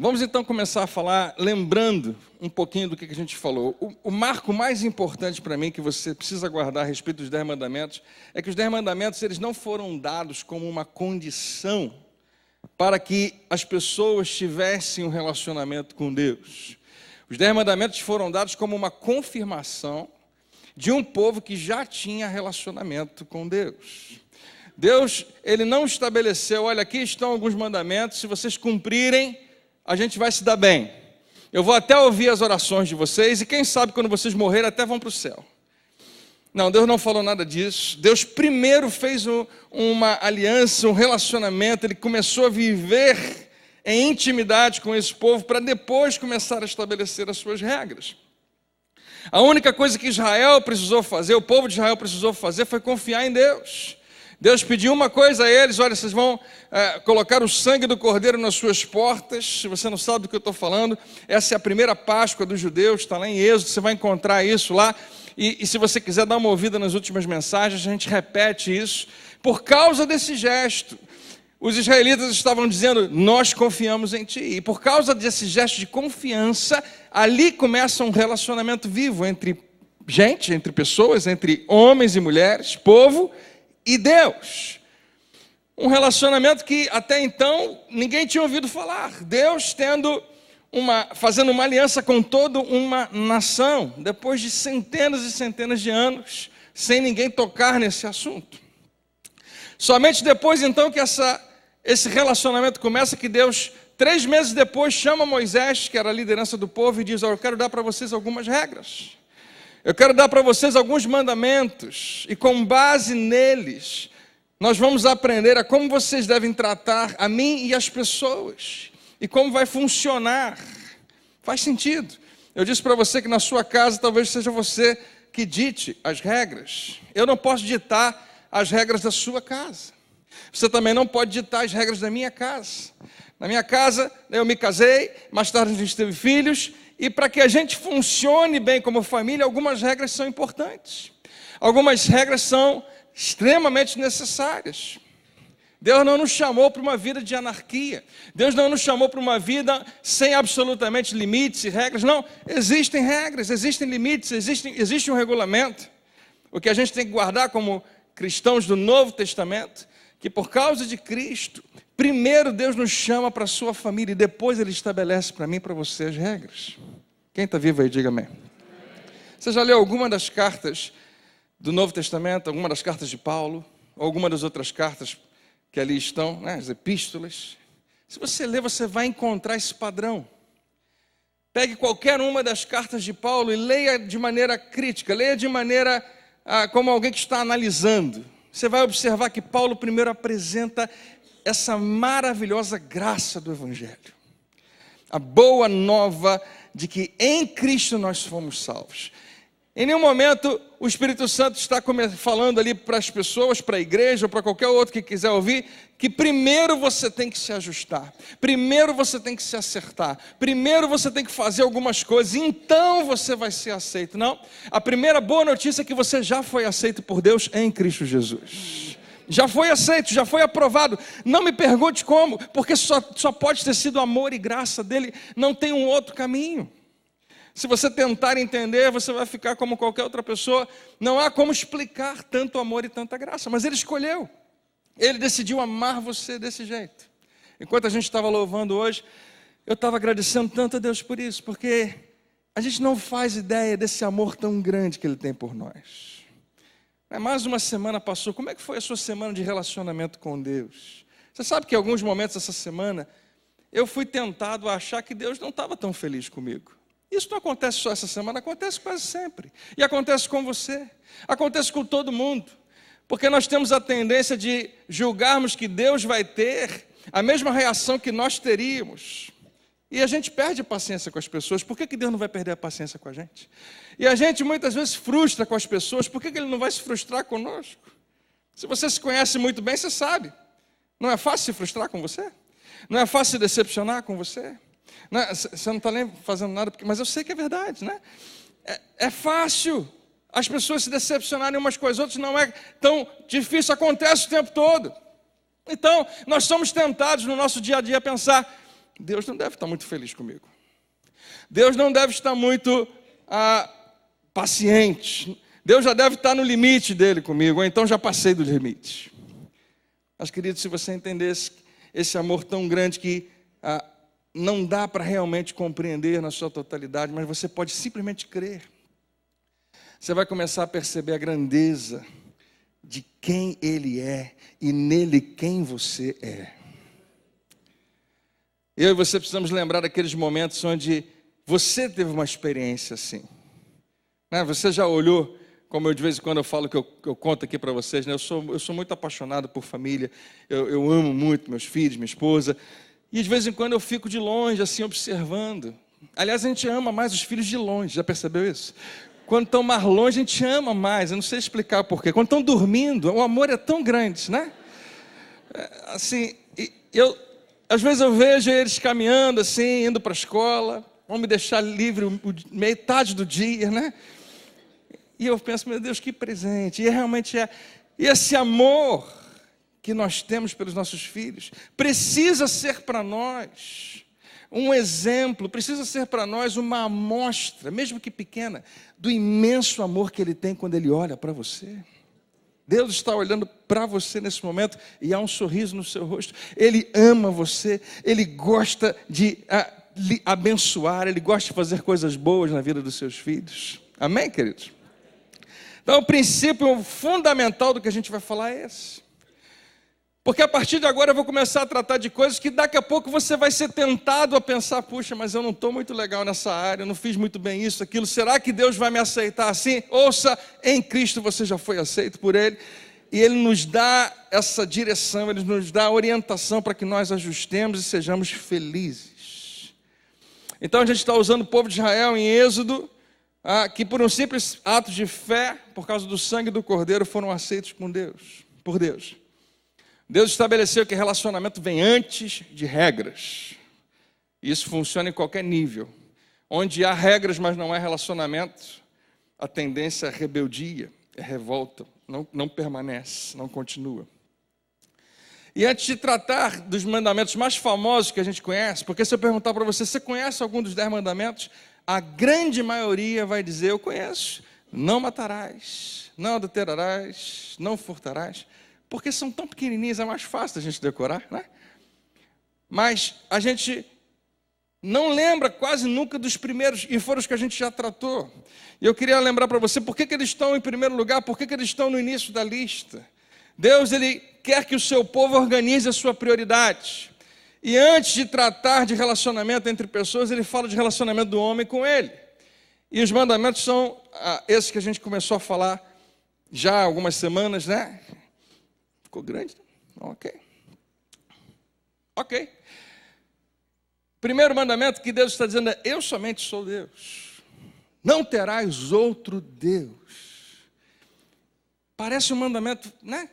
Vamos então começar a falar, lembrando um pouquinho do que a gente falou. O marco mais importante para mim, que você precisa guardar a respeito dos 10 mandamentos, é que os 10 mandamentos eles não foram dados como uma condição para que as pessoas tivessem um relacionamento com Deus. Os 10 mandamentos foram dados como uma confirmação de um povo que já tinha relacionamento com Deus. Deus, ele não estabeleceu, olha, aqui estão alguns mandamentos, se vocês cumprirem, a gente vai se dar bem. Eu vou até ouvir as orações de vocês e quem sabe quando vocês morrerem até vão para o céu. Não, Deus não falou nada disso. Deus primeiro fez uma aliança, um relacionamento. Ele começou a viver em intimidade com esse povo para depois começar a estabelecer as suas regras. A única coisa que Israel precisou fazer, o povo de Israel precisou fazer, foi confiar em Deus. Deus pediu uma coisa a eles, olha, vocês vão colocar o sangue do cordeiro nas suas portas. Se você não sabe do que eu estou falando, essa é a primeira Páscoa dos judeus, está lá em Êxodo, você vai encontrar isso lá. E se você quiser dar uma ouvida nas últimas mensagens, a gente repete isso. Por causa desse gesto, os israelitas estavam dizendo, nós confiamos em ti. E por causa desse gesto de confiança, ali começa um relacionamento vivo entre gente, entre pessoas, entre homens e mulheres, povo e Deus. Um relacionamento que até então ninguém tinha ouvido falar. Deus fazendo uma aliança com toda uma nação, depois de centenas e centenas de anos, sem ninguém tocar nesse assunto. Somente depois então que esse relacionamento começa, que Deus, 3 meses depois, chama Moisés, que era a liderança do povo, e diz, eu quero dar para vocês algumas regras. Eu quero dar para vocês alguns mandamentos, e com base neles, nós vamos aprender a como vocês devem tratar a mim e as pessoas, e como vai funcionar. Faz sentido. Eu disse para você que na sua casa, talvez seja você que dite as regras. Eu não posso ditar as regras da sua casa. Você também não pode ditar as regras da minha casa. Na minha casa, eu me casei, mais tarde a gente teve filhos, e para que a gente funcione bem como família, algumas regras são importantes. Algumas regras são extremamente necessárias. Deus não nos chamou para uma vida de anarquia. Deus não nos chamou para uma vida sem absolutamente limites e regras. Não, existem regras, existem limites, existe um regulamento. O que a gente tem que guardar como cristãos do Novo Testamento, que por causa de Cristo, primeiro Deus nos chama para a sua família e depois Ele estabelece para mim e para você as regras. Quem está vivo aí, diga amém. Você já leu alguma das cartas do Novo Testamento, alguma das cartas de Paulo, ou alguma das outras cartas que ali estão, né, as epístolas? Se você ler, você vai encontrar esse padrão. Pegue qualquer uma das cartas de Paulo e leia de maneira crítica, leia de maneira como alguém que está analisando. Você vai observar que Paulo primeiro apresenta essa maravilhosa graça do Evangelho. A boa nova de que em Cristo nós fomos salvos. Em nenhum momento o Espírito Santo está falando ali para as pessoas, para a igreja ou para qualquer outro que quiser ouvir, que primeiro você tem que se ajustar, primeiro você tem que se acertar, primeiro você tem que fazer algumas coisas, então você vai ser aceito. Não, a primeira boa notícia é que você já foi aceito por Deus em Cristo Jesus. Já foi aceito, já foi aprovado. Não me pergunte como, porque só pode ter sido amor e graça dele, não tem um outro caminho. Se você tentar entender, você vai ficar como qualquer outra pessoa. Não há como explicar tanto amor e tanta graça, mas ele escolheu. Ele decidiu amar você desse jeito. Enquanto a gente estava louvando hoje, eu estava agradecendo tanto a Deus por isso, porque a gente não faz ideia desse amor tão grande que Ele tem por nós. Mais uma semana passou. Como é que foi a sua semana de relacionamento com Deus? Você sabe que em alguns momentos dessa semana, eu fui tentado a achar que Deus não estava tão feliz comigo. Isso não acontece só essa semana, acontece quase sempre. E acontece com você, acontece com todo mundo. Porque nós temos a tendência de julgarmos que Deus vai ter a mesma reação que nós teríamos. E a gente perde a paciência com as pessoas. Por que Deus não vai perder a paciência com a gente? E a gente muitas vezes frustra com as pessoas. Por que Ele não vai se frustrar conosco? Se você se conhece muito bem, você sabe. Não é fácil se frustrar com você? Não é fácil se decepcionar com você? Não, você não está nem fazendo nada, mas eu sei que é verdade, né? É fácil as pessoas se decepcionarem umas com as outras, não é tão difícil, acontece o tempo todo. Então, nós somos tentados no nosso dia a dia a pensar, Deus não deve estar muito feliz comigo. Deus não deve estar muito paciente. Deus já deve estar no limite dele comigo, ou então já passei do limite. Mas, querido, se você entendesse esse amor tão grande que não dá para realmente compreender na sua totalidade, mas você pode simplesmente crer, você vai começar a perceber a grandeza de quem Ele é e nele quem você é. Eu e você precisamos lembrar daqueles momentos onde você teve uma experiência assim. Você já olhou, como eu de vez em quando eu falo que eu conto aqui para vocês, né? Eu sou muito apaixonado por família, eu amo muito meus filhos, minha esposa, e de vez em quando eu fico de longe, assim, observando. Aliás, a gente ama mais os filhos de longe, já percebeu isso? Quando estão mais longe, a gente ama mais, eu não sei explicar porquê. Quando estão dormindo, o amor é tão grande, né? Assim, às vezes eu vejo eles caminhando assim, indo para a escola, vão me deixar livre metade do dia, né? E eu penso, meu Deus, que presente. E realmente é. E esse amor que nós temos pelos nossos filhos precisa ser para nós um exemplo, precisa ser para nós uma amostra, mesmo que pequena, do imenso amor que Ele tem quando Ele olha para você. Deus está olhando para você nesse momento e há um sorriso no seu rosto. Ele ama você, Ele gosta de lhe abençoar, Ele gosta de fazer coisas boas na vida dos seus filhos. Amém, queridos? Então, o princípio fundamental do que a gente vai falar é esse. Porque a partir de agora eu vou começar a tratar de coisas que daqui a pouco você vai ser tentado a pensar, puxa, mas eu não estou muito legal nessa área, eu não fiz muito bem isso, aquilo, será que Deus vai me aceitar assim? Ouça, em Cristo você já foi aceito por Ele, e Ele nos dá essa direção, Ele nos dá a orientação para que nós ajustemos e sejamos felizes. Então a gente está usando o povo de Israel em Êxodo, que por um simples ato de fé, por causa do sangue do Cordeiro, foram aceitos por Deus. Deus estabeleceu que relacionamento vem antes de regras. Isso funciona em qualquer nível. Onde há regras, mas não há relacionamento, a tendência é rebeldia, é revolta, não permanece, não continua. E antes de tratar dos mandamentos mais famosos que a gente conhece, porque se eu perguntar para você, você conhece algum dos 10 mandamentos? A grande maioria vai dizer, eu conheço. Não matarás, não adulterarás, não furtarás. Porque são tão pequenininhos, é mais fácil da gente decorar, né? Mas a gente não lembra quase nunca dos primeiros, e foram os que a gente já tratou. E eu queria lembrar para você, por que eles estão em primeiro lugar, por que eles estão no início da lista. Deus, Ele quer que o seu povo organize a sua prioridade. E antes de tratar de relacionamento entre pessoas, Ele fala de relacionamento do homem com Ele. E os mandamentos são esses que a gente começou a falar já há algumas semanas, né? Ficou grande? Ok. Primeiro mandamento que Deus está dizendo é, eu somente sou Deus. Não terás outro Deus. Parece um mandamento, né?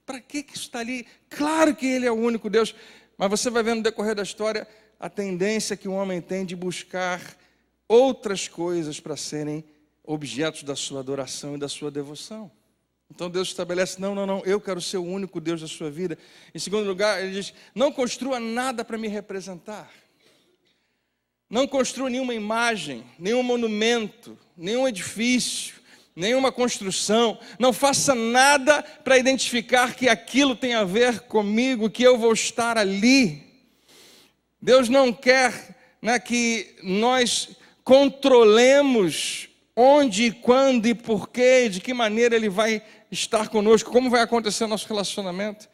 Para que isso está ali? Claro que Ele é o único Deus. Mas você vai ver no decorrer da história a tendência que o homem tem de buscar outras coisas para serem objetos da sua adoração e da sua devoção. Então Deus estabelece, não, eu quero ser o único Deus da sua vida. Em segundo lugar, Ele diz, não construa nada para me representar. Não construa nenhuma imagem, nenhum monumento, nenhum edifício, nenhuma construção. Não faça nada para identificar que aquilo tem a ver comigo, que eu vou estar ali. Deus não quer, né, que nós controlemos onde, quando e porquê, de que maneira Ele vai estar conosco, como vai acontecer o nosso relacionamento.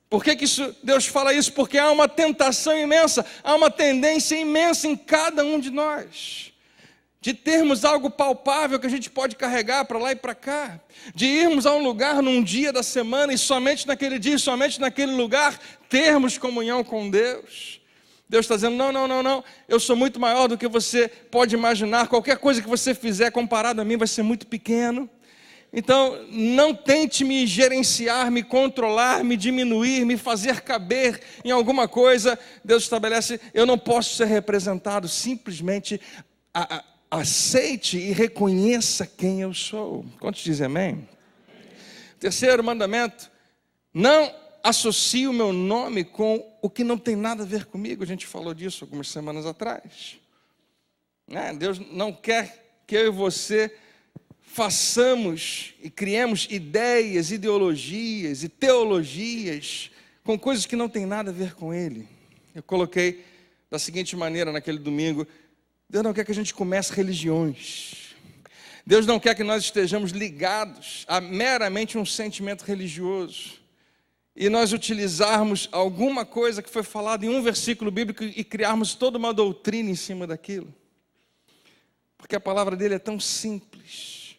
Por que Deus fala isso? Porque há uma tentação imensa, há uma tendência imensa em cada um de nós, de termos algo palpável que a gente pode carregar para lá e para cá, de irmos a um lugar num dia da semana e somente naquele dia, somente naquele lugar, termos comunhão com Deus. Deus está dizendo, não, eu sou muito maior do que você pode imaginar, qualquer coisa que você fizer comparado a mim vai ser muito pequeno. Então, não tente me gerenciar, me controlar, me diminuir, me fazer caber em alguma coisa. Deus estabelece, eu não posso ser representado, simplesmente aceite e reconheça quem eu sou. Quantos dizem amém? Terceiro mandamento, não associe o meu nome com o que não tem nada a ver comigo. A gente falou disso algumas semanas atrás. Deus não quer que eu e você façamos e criemos ideias, ideologias e teologias com coisas que não têm nada a ver com Ele. Eu coloquei da seguinte maneira naquele domingo: Deus não quer que a gente comece religiões. Deus não quer que nós estejamos ligados a meramente um sentimento religioso e nós utilizarmos alguma coisa que foi falada em um versículo bíblico e criarmos toda uma doutrina em cima daquilo. Porque a palavra dele é tão simples.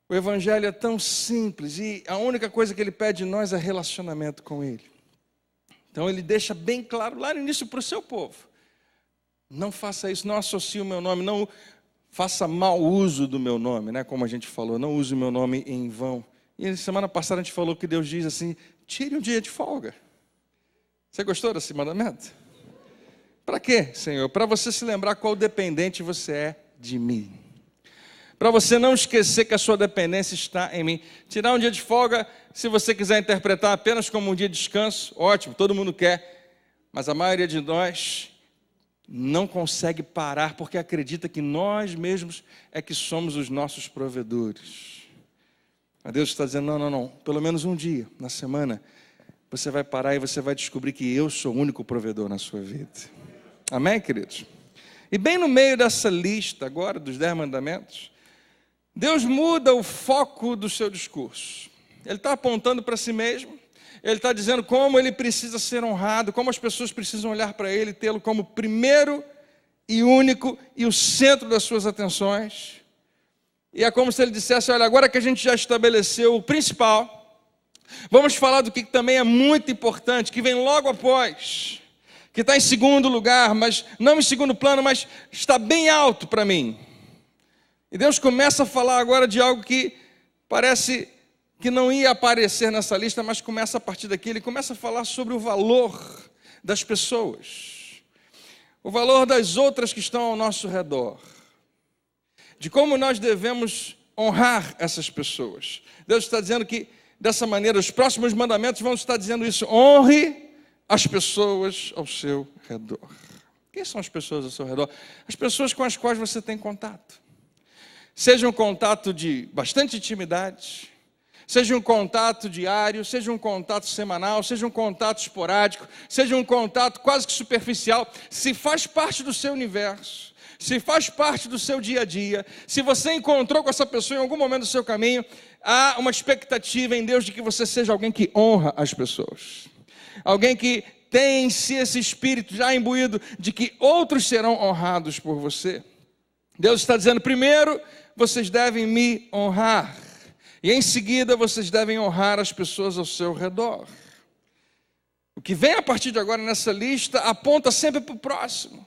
O evangelho é tão simples e a única coisa que ele pede de nós é relacionamento com ele. Então ele deixa bem claro lá no início para o seu povo: não faça isso, não associe o meu nome, não faça mau uso do meu nome, né? Como a gente falou, não use o meu nome em vão. E semana passada a gente falou que Deus diz assim: tire um dia de folga. Você gostou desse mandamento? Para quê, Senhor? Para você se lembrar qual dependente você é de mim. Para você não esquecer que a sua dependência está em mim. Tirar um dia de folga, se você quiser interpretar apenas como um dia de descanso, ótimo, todo mundo quer. Mas a maioria de nós não consegue parar porque acredita que nós mesmos é que somos os nossos provedores. Mas Deus está dizendo: não, pelo menos um dia na semana você vai parar e você vai descobrir que eu sou o único provedor na sua vida. Amém, queridos? E bem no meio dessa lista agora dos 10 mandamentos, Deus muda o foco do seu discurso. Ele está apontando para si mesmo, ele está dizendo como ele precisa ser honrado, como as pessoas precisam olhar para ele e tê-lo como primeiro e único e o centro das suas atenções. E é como se ele dissesse: olha, agora que a gente já estabeleceu o principal, vamos falar do que também é muito importante, que vem logo após, que está em segundo lugar, mas não em segundo plano, mas está bem alto para mim. E Deus começa a falar agora de algo que parece que não ia aparecer nessa lista, mas começa a partir daqui. Ele começa a falar sobre o valor das pessoas, o valor das outras que estão ao nosso redor, de como nós devemos honrar essas pessoas. Deus está dizendo que, dessa maneira, os próximos mandamentos vão estar dizendo isso: honre as pessoas ao seu redor. Quem são as pessoas ao seu redor? As pessoas com as quais você tem contato. Seja um contato de bastante intimidade, seja um contato diário, seja um contato semanal, seja um contato esporádico, seja um contato quase que superficial, se faz parte do seu universo, se faz parte do seu dia a dia, se você encontrou com essa pessoa em algum momento do seu caminho, há uma expectativa em Deus de que você seja alguém que honra as pessoas. Alguém que tem em si esse espírito já imbuído de que outros serão honrados por você. Deus está dizendo: primeiro, vocês devem me honrar. E em seguida, vocês devem honrar as pessoas ao seu redor. O que vem a partir de agora nessa lista aponta sempre para o próximo.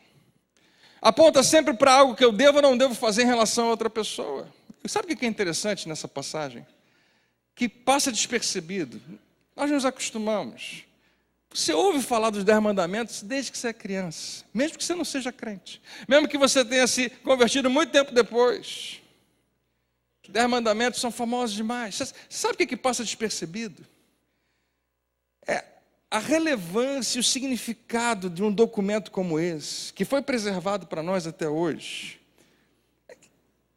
Aponta sempre para algo que eu devo ou não devo fazer em relação a outra pessoa. E sabe o que é interessante nessa passagem? Que passa despercebido. Nós nos acostumamos. Você ouve falar dos 10 mandamentos desde que você é criança, mesmo que você não seja crente, mesmo que você tenha se convertido muito tempo depois. Os 10 mandamentos são famosos demais. Você sabe o que passa despercebido? É a relevância e o significado de um documento como esse, que foi preservado para nós até hoje.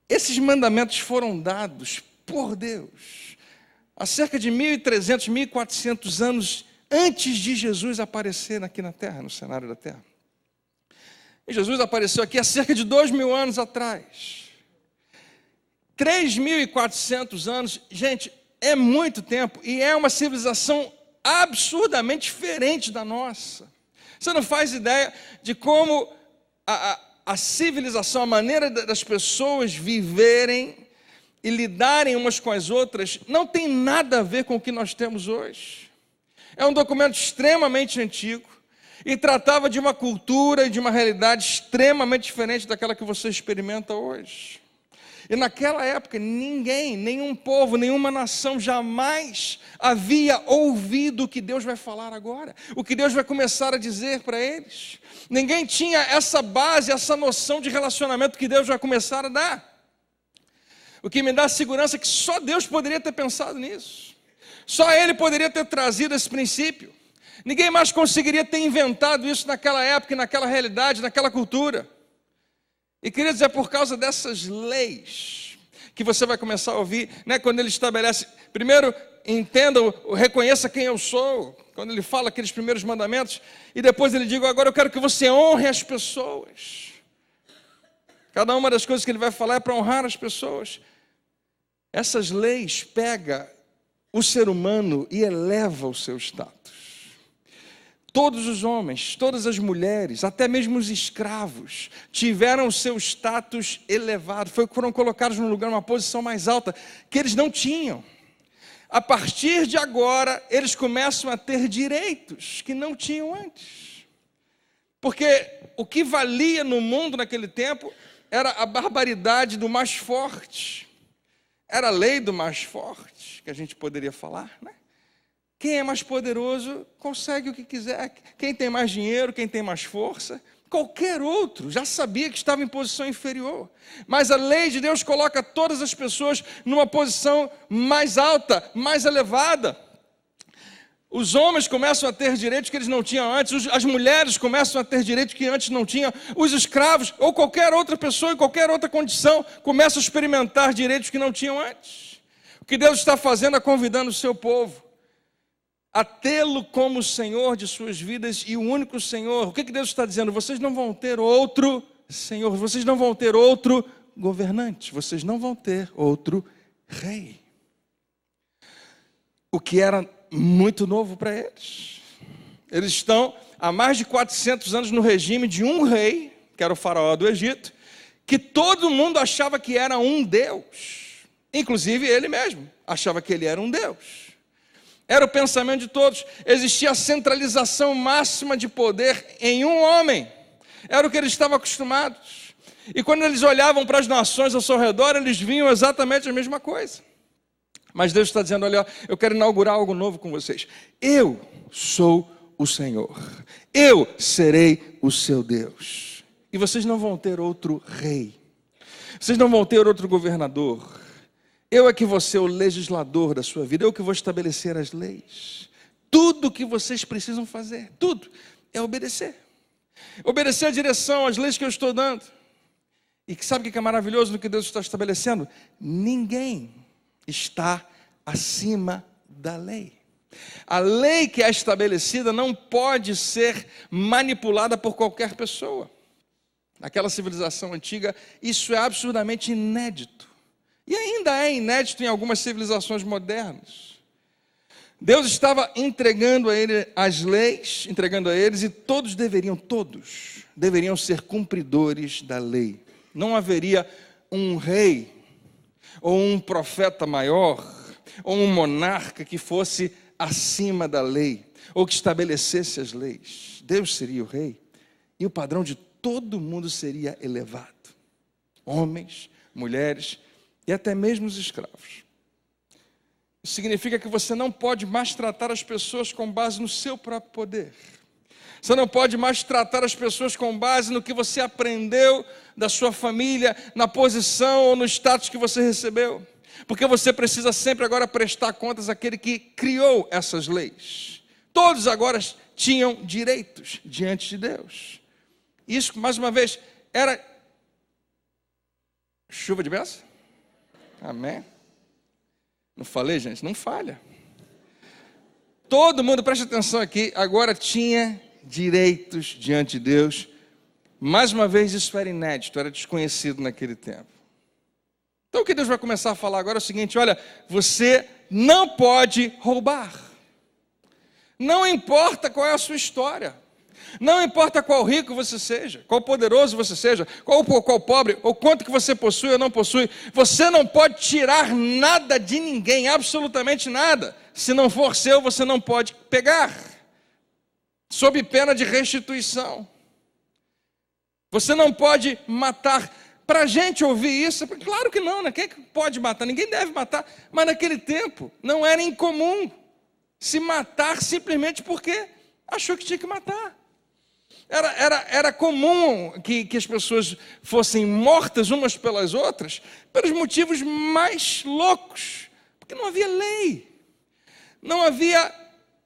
Esses mandamentos foram dados por Deus há cerca de 1.300, 1.400 anos antes de Jesus aparecer aqui na Terra, no cenário da Terra. E Jesus apareceu aqui há cerca de 2.000 anos atrás. 3.400 anos, gente, é muito tempo e é uma civilização absurdamente diferente da nossa. Você não faz ideia de como a civilização, a maneira das pessoas viverem e lidarem umas com as outras, não tem nada a ver com o que nós temos hoje. É um documento extremamente antigo e tratava de uma cultura e de uma realidade extremamente diferente daquela que você experimenta hoje. E naquela época, ninguém, nenhum povo, nenhuma nação jamais havia ouvido o que Deus vai falar agora, o que Deus vai começar a dizer para eles. Ninguém tinha essa base, essa noção de relacionamento que Deus vai começar a dar. O que me dá segurança é que só Deus poderia ter pensado nisso. Só ele poderia ter trazido esse princípio. Ninguém mais conseguiria ter inventado isso naquela época, naquela realidade, naquela cultura. E queridos, é por causa dessas leis que você vai começar a ouvir, né, quando ele estabelece, primeiro, entenda, reconheça quem eu sou, quando ele fala aqueles primeiros mandamentos, e depois ele diz, agora eu quero que você honre as pessoas. Cada uma das coisas que ele vai falar é para honrar as pessoas. Essas leis pegam o ser humano e eleva o seu status. Todos os homens, todas as mulheres, até mesmo os escravos, tiveram o seu status elevado, foram colocados num lugar, numa posição mais alta, que eles não tinham. A partir de agora, eles começam a ter direitos que não tinham antes. Porque o que valia no mundo naquele tempo era a barbaridade do mais forte. Era a lei do mais forte, que a gente poderia falar, né? Quem é mais poderoso consegue o que quiser. Quem tem mais dinheiro, quem tem mais força, qualquer outro já sabia que estava em posição inferior. Mas a lei de Deus coloca todas as pessoas numa posição mais alta, mais elevada. Os homens começam a ter direitos que eles não tinham antes, as mulheres começam a ter direitos que antes não tinham, os escravos ou qualquer outra pessoa em qualquer outra condição começam a experimentar direitos que não tinham antes. O que Deus está fazendo é convidando o seu povo a tê-lo como Senhor de suas vidas e o único Senhor. O que Deus está dizendo? Vocês não vão ter outro Senhor, vocês não vão ter outro governante, vocês não vão ter outro rei. O que era muito novo para eles. Eles estão há mais de 400 anos no regime de um rei, que era o faraó do Egito, que todo mundo achava que era um Deus. Inclusive ele mesmo achava que ele era um Deus. Era o pensamento de todos. Existia a centralização máxima de poder em um homem. Era o que eles estavam acostumados. E quando eles olhavam para as nações ao seu redor, eles viam exatamente a mesma coisa. Mas Deus está dizendo, olha, eu quero inaugurar algo novo com vocês. Eu sou o Senhor. Eu serei o seu Deus. E vocês não vão ter outro rei. Vocês não vão ter outro governador. Eu é que vou ser o legislador da sua vida, eu que vou estabelecer as leis. Tudo que vocês precisam fazer, tudo, é obedecer. Obedecer a direção, as leis que eu estou dando. E sabe o que é maravilhoso no que Deus está estabelecendo? Ninguém está acima da lei. A lei que é estabelecida não pode ser manipulada por qualquer pessoa. Naquela civilização antiga, isso é absurdamente inédito. E ainda é inédito em algumas civilizações modernas. Deus estava entregando a ele as leis, entregando a eles, e todos deveriam ser cumpridores da lei. Não haveria um rei, ou um profeta maior, ou um monarca que fosse acima da lei, ou que estabelecesse as leis. Deus seria o rei, e o padrão de todo mundo seria elevado. Homens, mulheres, e até mesmo os escravos. Isso significa que você não pode mais tratar as pessoas com base no seu próprio poder. Você não pode mais tratar as pessoas com base no que você aprendeu da sua família, na posição ou no status que você recebeu. Porque você precisa sempre agora prestar contas àquele que criou essas leis. Todos agora tinham direitos diante de Deus. Isso, mais uma vez, era chuva de bênção? Amém? Não falei, gente? Não falha. Todo mundo, preste atenção aqui, agora tinha direitos diante de Deus. Mais uma vez, isso era inédito, era desconhecido naquele tempo. Então o que Deus vai começar a falar agora é o seguinte, olha, você não pode roubar. Não importa qual é a sua história. Não importa qual rico você seja, qual poderoso você seja, qual pobre, ou quanto que você possui ou não possui, você não pode tirar nada de ninguém, absolutamente nada. Se não for seu, você não pode pegar, sob pena de restituição. Você não pode matar. Para a gente ouvir isso, claro que não, né? Quem é que pode matar? Ninguém deve matar. Mas naquele tempo, não era incomum se matar simplesmente porque achou que tinha que matar. Era comum que as pessoas fossem mortas umas pelas outras pelos motivos mais loucos, porque não havia lei. não havia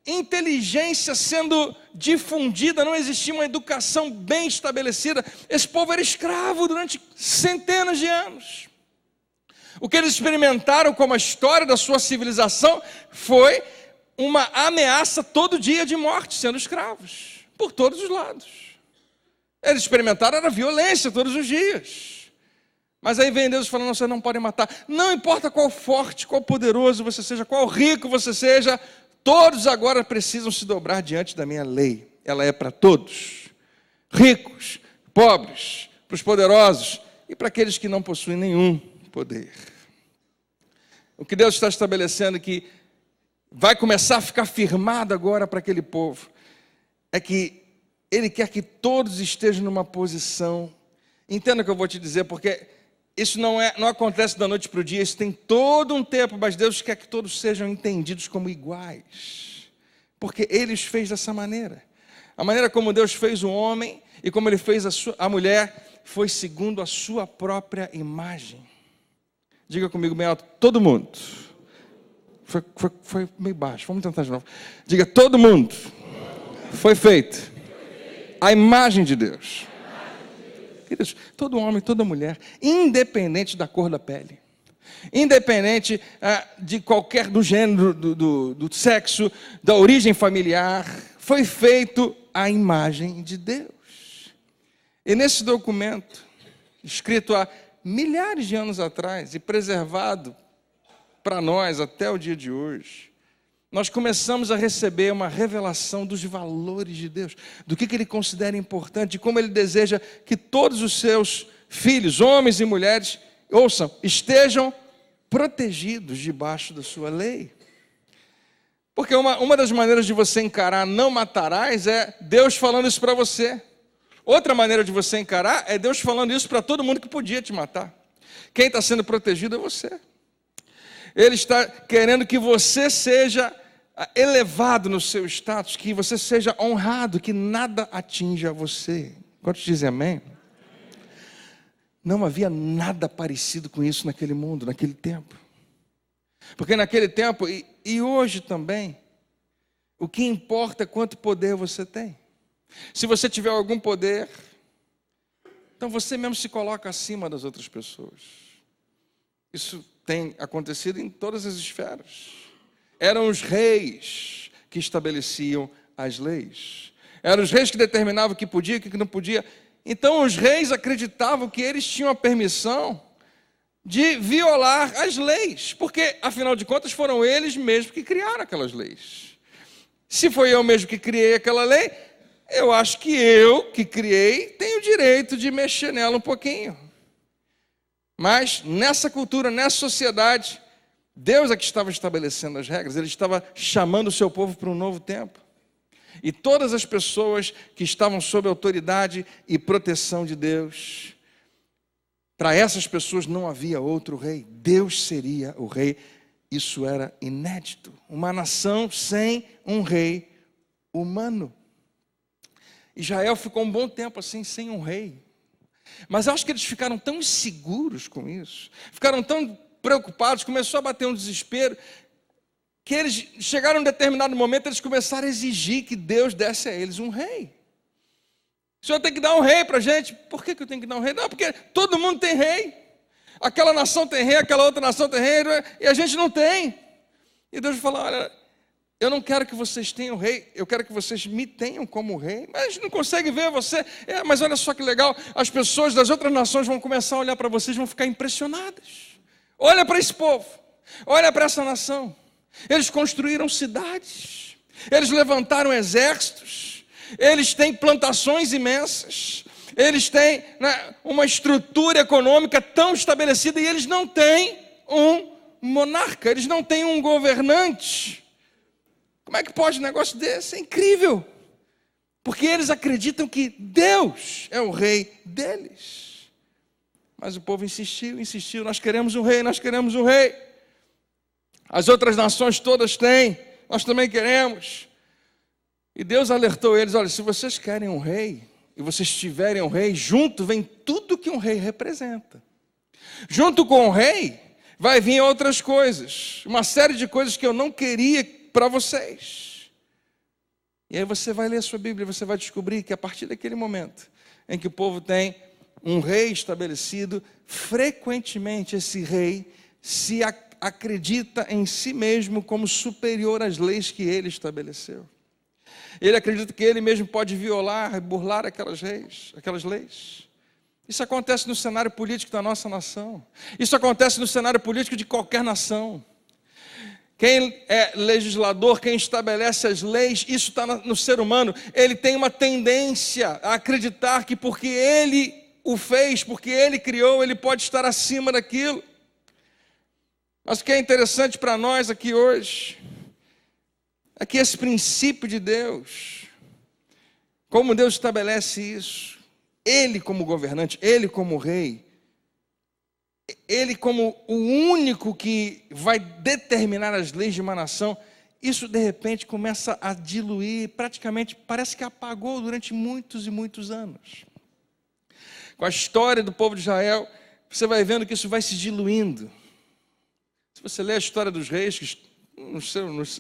inteligência sendo difundida, não existia uma educação bem estabelecida. Esse povo era escravo durante centenas de anos. O que eles experimentaram como a história da sua civilização foi uma ameaça todo dia de morte, sendo escravos, por todos os lados. Eles experimentaram a violência todos os dias. Mas aí vem Deus falando, você não pode matar. Não importa qual forte, qual poderoso você seja, qual rico você seja, todos agora precisam se dobrar diante da minha lei. Ela é para todos, ricos, pobres, para os poderosos e para aqueles que não possuem nenhum poder. O que Deus está estabelecendo que vai começar a ficar firmado agora para aquele povo é que Ele quer que todos estejam numa posição. Entenda o que eu vou te dizer, porque isso não acontece da noite para o dia, isso tem todo um tempo, mas Deus quer que todos sejam entendidos como iguais, porque Ele os fez dessa maneira. A maneira como Deus fez o homem e como Ele fez a mulher foi segundo a sua própria imagem. Diga comigo bem alto, todo mundo. Foi meio baixo, vamos tentar de novo. Diga, todo mundo foi feito à imagem de Deus. Queridos, todo homem, toda mulher, independente da cor da pele, independente de qualquer, do gênero, do sexo, da origem familiar, foi feito à imagem de Deus. E nesse documento, escrito há milhares de anos atrás e preservado para nós até o dia de hoje, nós começamos a receber uma revelação dos valores de Deus, do que Ele considera importante, de como Ele deseja que todos os seus filhos, homens e mulheres, ouçam, estejam protegidos debaixo da sua lei. Porque uma das maneiras de você encarar não matarás é Deus falando isso para você. Outra maneira de você encarar é Deus falando isso para todo mundo que podia te matar. Quem está sendo protegido é você. Ele está querendo que você seja elevado no seu status, que você seja honrado, que nada atinja você. Quantos dizem amém? Não havia nada parecido com isso naquele mundo, naquele tempo. Porque naquele tempo, e hoje também, o que importa é quanto poder você tem. Se você tiver algum poder, então você mesmo se coloca acima das outras pessoas. Isso tem acontecido em todas as esferas. Eram os reis que estabeleciam as leis. Eram os reis que determinavam o que podia e o que não podia. Então os reis acreditavam que eles tinham a permissão de violar as leis, porque, afinal de contas, foram eles mesmos que criaram aquelas leis. Se foi eu mesmo que criei aquela lei, eu acho que eu que criei tenho o direito de mexer nela um pouquinho. Mas nessa cultura, nessa sociedade, Deus é que estava estabelecendo as regras, Ele estava chamando o seu povo para um novo tempo. E todas as pessoas que estavam sob a autoridade e proteção de Deus, para essas pessoas não havia outro rei, Deus seria o rei. Isso era inédito, uma nação sem um rei humano. Israel ficou um bom tempo assim, sem um rei. Mas eu acho que eles ficaram tão inseguros com isso, ficaram tão preocupados, começou a bater um desespero, que eles chegaram em um determinado momento, eles começaram a exigir que Deus desse a eles um rei. O Senhor tem que dar um rei para a gente. Por que eu tenho que dar um rei? Não, porque todo mundo tem rei. Aquela nação tem rei, aquela outra nação tem rei, e a gente não tem. E Deus falou, olha, eu não quero que vocês tenham rei, eu quero que vocês me tenham como rei. Mas a gente não consegue ver você. Mas olha só que legal, as pessoas das outras nações vão começar a olhar para vocês, vão ficar impressionadas. Olha para esse povo, olha para essa nação. Eles construíram cidades, eles levantaram exércitos, eles têm plantações imensas, eles têm uma estrutura econômica tão estabelecida e eles não têm um monarca, eles não têm um governante. Como é que pode um negócio desse? É incrível. Porque eles acreditam que Deus é o rei deles. Mas o povo insistiu, nós queremos um rei, nós queremos um rei. As outras nações todas têm, nós também queremos. E Deus alertou eles, olha, se vocês querem um rei, e vocês tiverem um rei, junto vem tudo que um rei representa. Junto com o rei, vai vir outras coisas, uma série de coisas que eu não queria para vocês. E aí você vai ler a sua Bíblia e você vai descobrir que a partir daquele momento em que o povo tem um rei estabelecido, frequentemente esse rei se acredita em si mesmo como superior às leis que ele estabeleceu. Ele acredita que ele mesmo pode violar, burlar aquelas leis. Isso acontece no cenário político da nossa nação. Isso acontece no cenário político de qualquer nação. Quem é legislador, quem estabelece as leis, isso está no ser humano. Ele tem uma tendência a acreditar que porque ele o fez, porque ele criou, ele pode estar acima daquilo. Mas o que é interessante para nós aqui hoje é que esse princípio de Deus, como Deus estabelece isso, Ele como governante, Ele como rei, Ele como o único que vai determinar as leis de uma nação, isso de repente começa a diluir, praticamente parece que apagou durante muitos e muitos anos. Com a história do povo de Israel, você vai vendo que isso vai se diluindo. Se você ler a história dos reis, que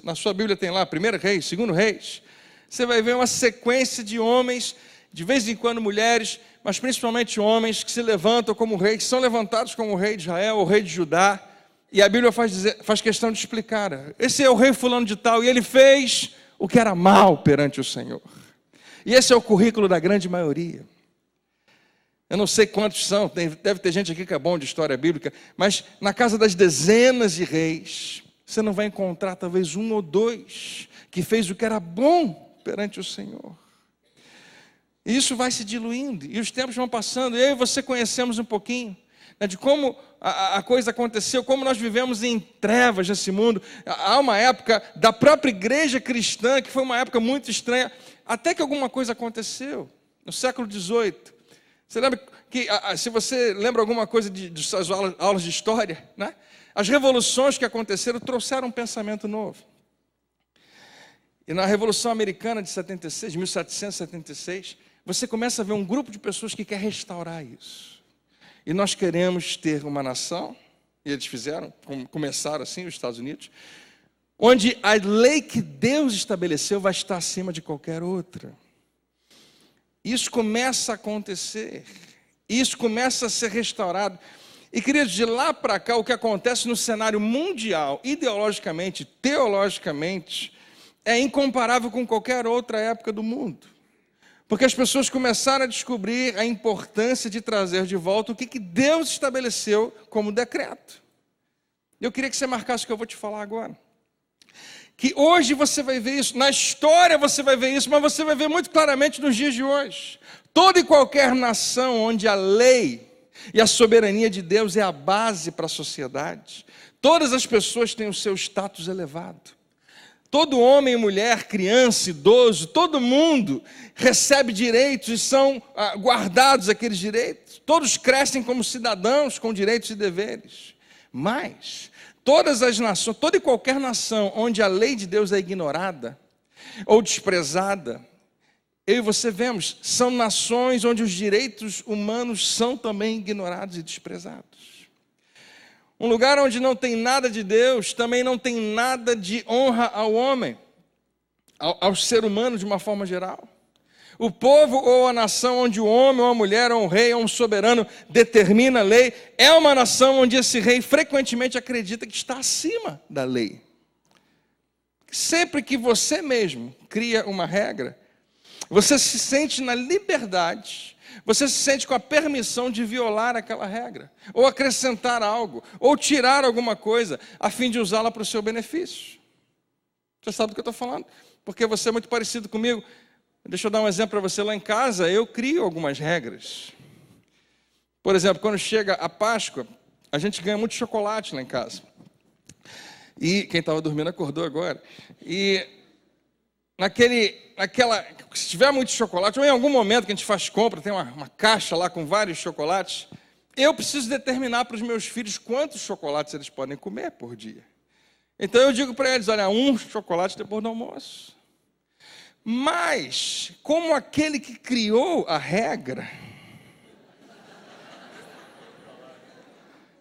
na sua Bíblia tem lá, 1º Reis, 2º Reis, você vai ver uma sequência de homens, de vez em quando mulheres, mas principalmente homens que se levantam como rei, que são levantados como o rei de Israel, o rei de Judá, e a Bíblia faz questão de explicar, esse é o rei fulano de tal, e ele fez o que era mal perante o Senhor. E esse é o currículo da grande maioria. Eu não sei quantos são, deve ter gente aqui que é bom de história bíblica, mas na casa das dezenas de reis, você não vai encontrar talvez 1 ou 2 que fez o que era bom perante o Senhor. E isso vai se diluindo, e os tempos vão passando, e eu e você conhecemos um pouquinho, né, de como a coisa aconteceu, como nós vivemos em trevas nesse mundo. Há uma época da própria igreja cristã, que foi uma época muito estranha, até que alguma coisa aconteceu, no século XVIII. Você lembra que, se você lembra alguma coisa de suas aulas de história, né? As revoluções que aconteceram trouxeram um pensamento novo. E na Revolução Americana de 76, 1776, você começa a ver um grupo de pessoas que quer restaurar isso. E nós queremos ter uma nação, e eles começaram assim, os Estados Unidos, onde a lei que Deus estabeleceu vai estar acima de qualquer outra. Isso começa a acontecer, isso começa a ser restaurado. E, queridos, de lá para cá, o que acontece no cenário mundial, ideologicamente, teologicamente, é incomparável com qualquer outra época do mundo. Porque as pessoas começaram a descobrir a importância de trazer de volta o que Deus estabeleceu como decreto. Eu queria que você marcasse o que eu vou te falar agora. Que hoje você vai ver isso, na história você vai ver isso, mas você vai ver muito claramente nos dias de hoje. Toda e qualquer nação onde a lei e a soberania de Deus é a base para a sociedade, todas as pessoas têm o seu status elevado. Todo homem e mulher, criança, idoso, todo mundo recebe direitos e são guardados aqueles direitos. Todos crescem como cidadãos com direitos e deveres. Mas todas as nações, toda e qualquer nação onde a lei de Deus é ignorada ou desprezada, eu e você vemos, são nações onde os direitos humanos são também ignorados e desprezados. Um lugar onde não tem nada de Deus, também não tem nada de honra ao homem, ao ser humano de uma forma geral. O povo ou a nação onde o homem ou a mulher ou um rei ou um soberano determina a lei, é uma nação onde esse rei frequentemente acredita que está acima da lei. Sempre que você mesmo cria uma regra, você se sente na liberdade, você se sente com a permissão de violar aquela regra, ou acrescentar algo, ou tirar alguma coisa, a fim de usá-la para o seu benefício. Você sabe do que eu estou falando? Porque você é muito parecido comigo. Deixa eu dar um exemplo para você. Lá em casa, eu crio algumas regras. Por exemplo, quando chega a Páscoa, a gente ganha muito chocolate lá em casa. E quem estava dormindo acordou agora. E se tiver muito chocolate, ou em algum momento que a gente faz compra, tem uma caixa lá com vários chocolates, eu preciso determinar para os meus filhos quantos chocolates eles podem comer por dia. Então eu digo para eles, olha, 1 chocolate depois do almoço. Mas, como aquele que criou a regra,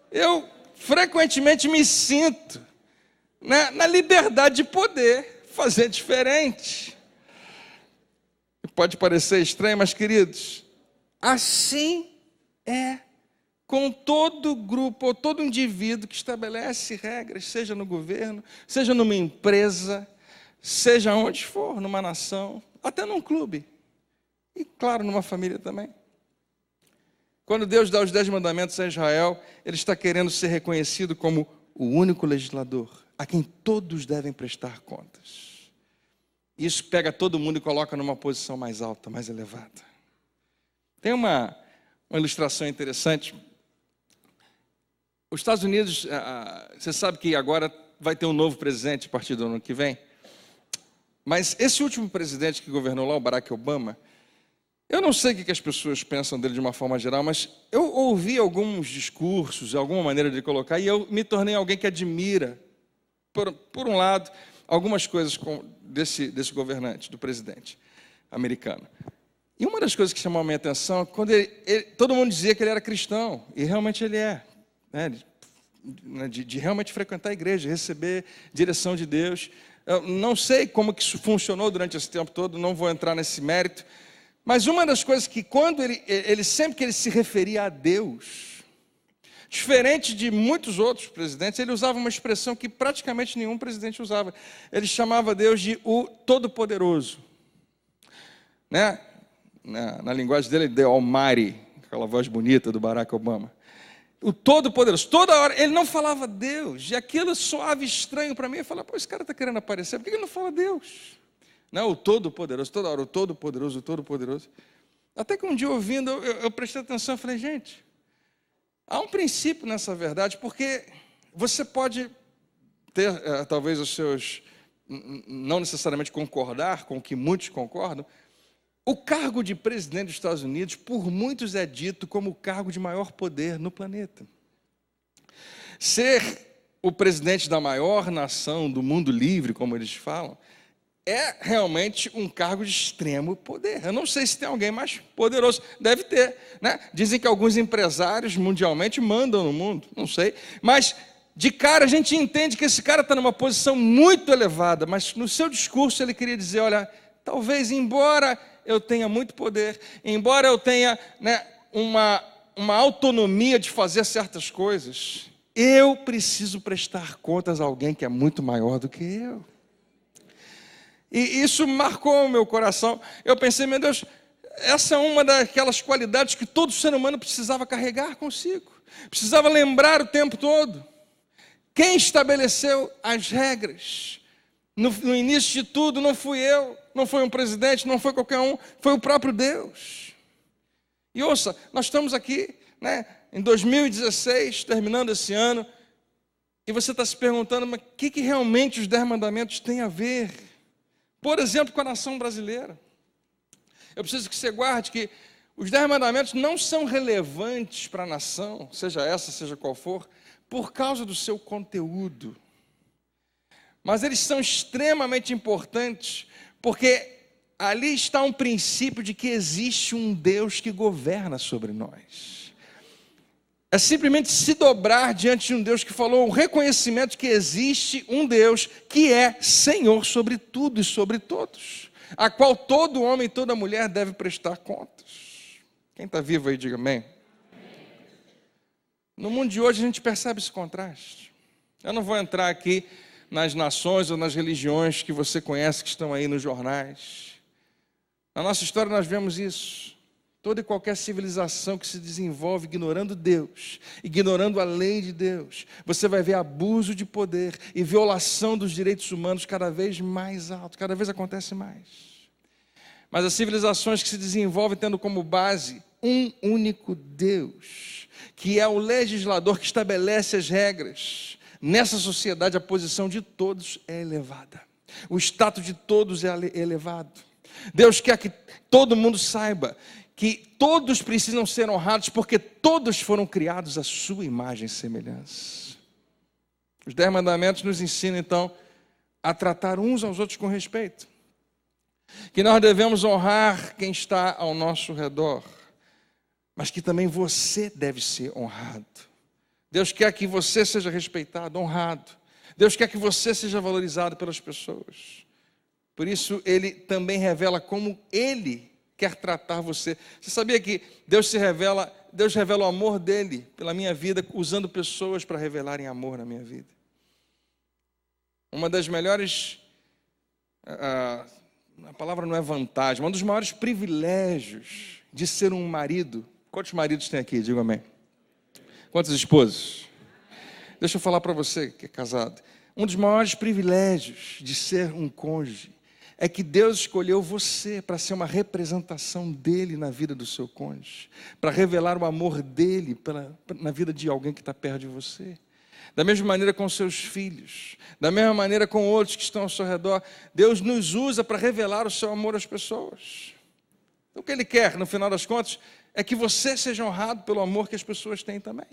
eu frequentemente me sinto na liberdade de poder fazer diferente. Pode parecer estranho, mas, queridos, assim é com todo grupo ou todo indivíduo que estabelece regras, seja no governo, seja numa empresa, seja onde for, numa nação, até num clube. E, claro, numa família também. Quando Deus dá os 10 mandamentos a Israel, Ele está querendo ser reconhecido como o único legislador, a quem todos devem prestar contas. Isso pega todo mundo e coloca numa posição mais alta, mais elevada. Tem uma ilustração interessante. Os Estados Unidos, você sabe que agora vai ter um novo presidente a partir do ano que vem. Mas esse último presidente que governou lá, o Barack Obama, eu não sei o que as pessoas pensam dele de uma forma geral, mas eu ouvi alguns discursos, alguma maneira de colocar, e eu me tornei alguém que admira, por um lado, algumas coisas desse governante, do presidente americano. E uma das coisas que chamou a minha atenção, quando todo mundo dizia que ele era cristão, e realmente ele é, né, de realmente frequentar a igreja, receber direção de Deus. Eu não sei como que isso funcionou durante esse tempo todo, não vou entrar nesse mérito, mas uma das coisas que quando sempre que ele se referia a Deus, diferente de muitos outros presidentes, ele usava uma expressão que praticamente nenhum presidente usava. Ele chamava Deus de o Todo-Poderoso. Né? Na linguagem dele, The Almighty, aquela voz bonita do Barack Obama. O Todo-Poderoso. Toda hora, ele não falava Deus. E aquilo soava estranho para mim. Eu falava, esse cara está querendo aparecer, por que ele não fala Deus? Não, o Todo-Poderoso, toda hora, o Todo-Poderoso, o Todo-Poderoso. Até que um dia ouvindo, eu prestei atenção e falei, gente, há um princípio nessa verdade, porque você pode ter, talvez, os seus, não necessariamente concordar com o que muitos concordam. O cargo de presidente dos Estados Unidos, por muitos é dito como o cargo de maior poder no planeta. Ser o presidente da maior nação do mundo livre, como eles falam, é realmente um cargo de extremo poder. Eu não sei se tem alguém mais poderoso. Deve ter, né? Dizem que alguns empresários mundialmente mandam no mundo, não sei. Mas, de cara, a gente entende que esse cara está numa posição muito elevada, mas no seu discurso ele queria dizer, olha, talvez, embora eu tenha muito poder, embora eu tenha, né, uma autonomia de fazer certas coisas, eu preciso prestar contas a alguém que é muito maior do que eu. E isso marcou o meu coração. Eu pensei, meu Deus, essa é uma daquelas qualidades que todo ser humano precisava carregar consigo. Precisava lembrar o tempo todo. Quem estabeleceu as regras? No início de tudo, não fui eu, não foi um presidente, não foi qualquer um, foi o próprio Deus. E ouça, nós estamos aqui, né, em 2016, terminando esse ano, e você está se perguntando, mas o que realmente os 10 mandamentos têm a ver? Por exemplo, com a nação brasileira. Eu preciso que você guarde que os 10 mandamentos não são relevantes para a nação, seja essa, seja qual for, por causa do seu conteúdo. Mas eles são extremamente importantes, porque ali está um princípio de que existe um Deus que governa sobre nós. É simplesmente se dobrar diante de um Deus que falou, o reconhecimento que existe um Deus que é Senhor sobre tudo e sobre todos, a qual todo homem e toda mulher deve prestar contas. Quem está vivo aí, diga amém. No mundo de hoje a gente percebe esse contraste. Eu não vou entrar aqui nas nações ou nas religiões que você conhece, que estão aí nos jornais. Na nossa história nós vemos isso. Toda e qualquer civilização que se desenvolve ignorando Deus, ignorando a lei de Deus, você vai ver abuso de poder e violação dos direitos humanos cada vez mais alto, cada vez acontece mais. Mas as civilizações que se desenvolvem tendo como base um único Deus, que é o legislador que estabelece as regras, nessa sociedade a posição de todos é elevada. O status de todos é elevado. Deus quer que todo mundo saiba que todos precisam ser honrados, porque todos foram criados à sua imagem e semelhança. Os 10 mandamentos nos ensinam, então, a tratar uns aos outros com respeito. Que nós devemos honrar quem está ao nosso redor, mas que também você deve ser honrado. Deus quer que você seja respeitado, honrado. Deus quer que você seja valorizado pelas pessoas. Por isso, Ele também revela como Ele quer tratar você. Você sabia que Deus revela o amor dEle pela minha vida, usando pessoas para revelarem amor na minha vida? Uma das melhores, a palavra não é vantagem, um dos maiores privilégios de ser um marido. Quantos maridos tem aqui? Diga amém. Quantos esposos? Deixa eu falar para você que é casado. Um dos maiores privilégios de ser um cônjuge é que Deus escolheu você para ser uma representação dEle na vida do seu cônjuge, para revelar o amor dEle na vida de alguém que está perto de você. Da mesma maneira com seus filhos, da mesma maneira com outros que estão ao seu redor, Deus nos usa para revelar o seu amor às pessoas. O que Ele quer, no final das contas, é que você seja honrado pelo amor que as pessoas têm também.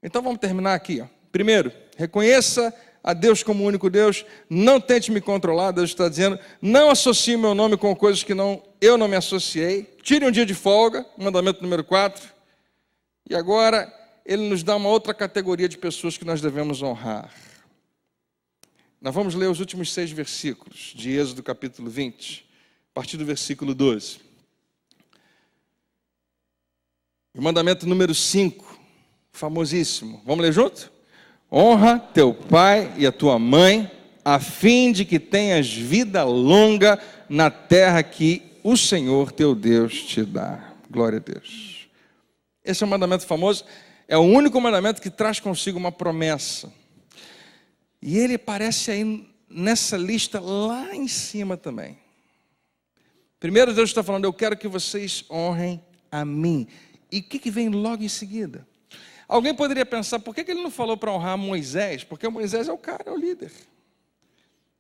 Então vamos terminar aqui. Primeiro, reconheça a Deus como o único Deus, não tente me controlar. Deus está dizendo, não associe meu nome com coisas que eu não me associei. Tire um dia de folga, mandamento número 4. E agora, Ele nos dá uma outra categoria de pessoas que nós devemos honrar. Nós vamos ler os últimos 6 versículos de Êxodo capítulo 20, a partir do versículo 12. O mandamento número 5, famosíssimo. Vamos ler junto? Honra teu pai e a tua mãe, a fim de que tenhas vida longa na terra que o Senhor teu Deus te dá. Glória a Deus. Esse é um mandamento famoso, é o único mandamento que traz consigo uma promessa. E ele aparece aí nessa lista lá em cima também. Primeiro Deus está falando, eu quero que vocês honrem a mim. E o que vem logo em seguida? Alguém poderia pensar, por que ele não falou para honrar Moisés? Porque Moisés é o cara, é o líder.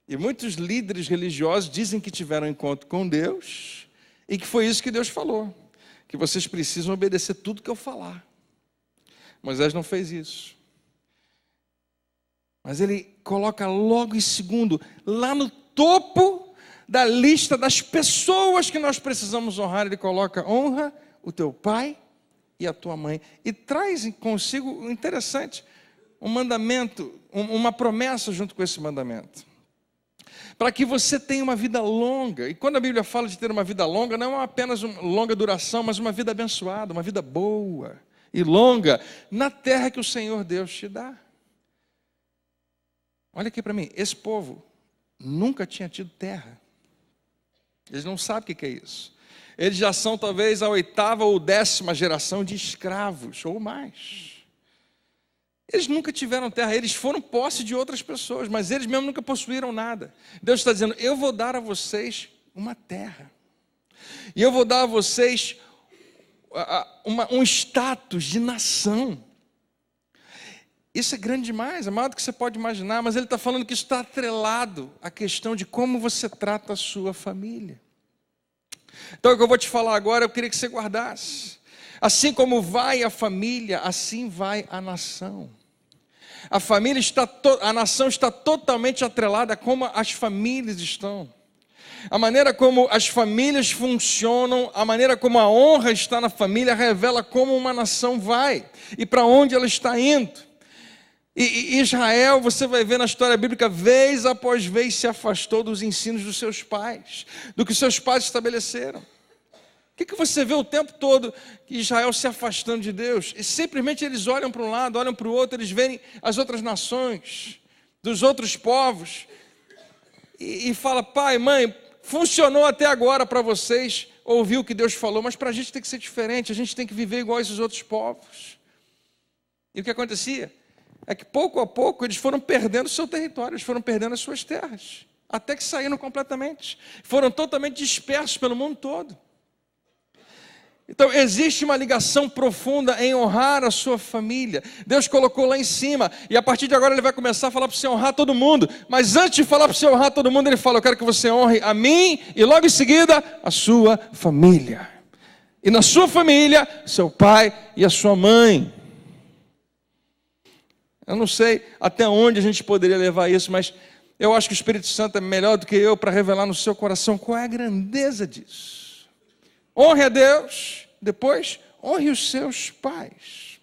E muitos líderes religiosos dizem que tiveram um encontro com Deus e que foi isso que Deus falou, que vocês precisam obedecer tudo que eu falar. Moisés não fez isso. Mas ele coloca logo em segundo, lá no topo da lista das pessoas que nós precisamos honrar, ele coloca, honra o teu pai e a tua mãe. E traz consigo, interessante, um mandamento, uma promessa junto com esse mandamento. Para que você tenha uma vida longa. E quando a Bíblia fala de ter uma vida longa, não é apenas uma longa duração, mas uma vida abençoada, uma vida boa e longa na terra que o Senhor Deus te dá. Olha aqui para mim, esse povo nunca tinha tido terra. Eles não sabem o que é isso. Eles já são talvez a 8ª ou 10ª geração de escravos, ou mais. Eles nunca tiveram terra, eles foram posse de outras pessoas, mas eles mesmo nunca possuíram nada. Deus está dizendo, eu vou dar a vocês uma terra. E eu vou dar a vocês um status de nação. Isso é grande demais, é maior do que você pode imaginar, mas ele está falando que isso está atrelado à questão de como você trata a sua família. Então o que eu vou te falar agora, eu queria que você guardasse. Assim como vai a família, assim vai a nação. A nação está totalmente atrelada a como as famílias estão. A maneira como as famílias funcionam, a maneira como a honra está na família, revela como uma nação vai e para onde ela está indo. E Israel, você vai ver na história bíblica, vez após vez se afastou dos ensinos dos seus pais, do que seus pais estabeleceram. O que você vê o tempo todo que Israel se afastando de Deus? E simplesmente eles olham para um lado, olham para o outro, eles veem as outras nações, dos outros povos, e fala, pai, mãe, funcionou até agora para vocês ouvir o que Deus falou, mas para a gente tem que ser diferente, a gente tem que viver igual a esses outros povos. E o que acontecia? É que pouco a pouco eles foram perdendo o seu território, eles foram perdendo as suas terras, até que saíram completamente, foram totalmente dispersos pelo mundo todo. Então existe uma ligação profunda em honrar a sua família. Deus colocou lá em cima, e a partir de agora ele vai começar a falar para você honrar todo mundo, mas antes de falar para você honrar todo mundo, ele fala, eu quero que você honre a mim, e logo em seguida, a sua família. E na sua família, seu pai e a sua mãe. Eu não sei até onde a gente poderia levar isso, mas eu acho que o Espírito Santo é melhor do que eu para revelar no seu coração qual é a grandeza disso. Honre a Deus, depois honre os seus pais.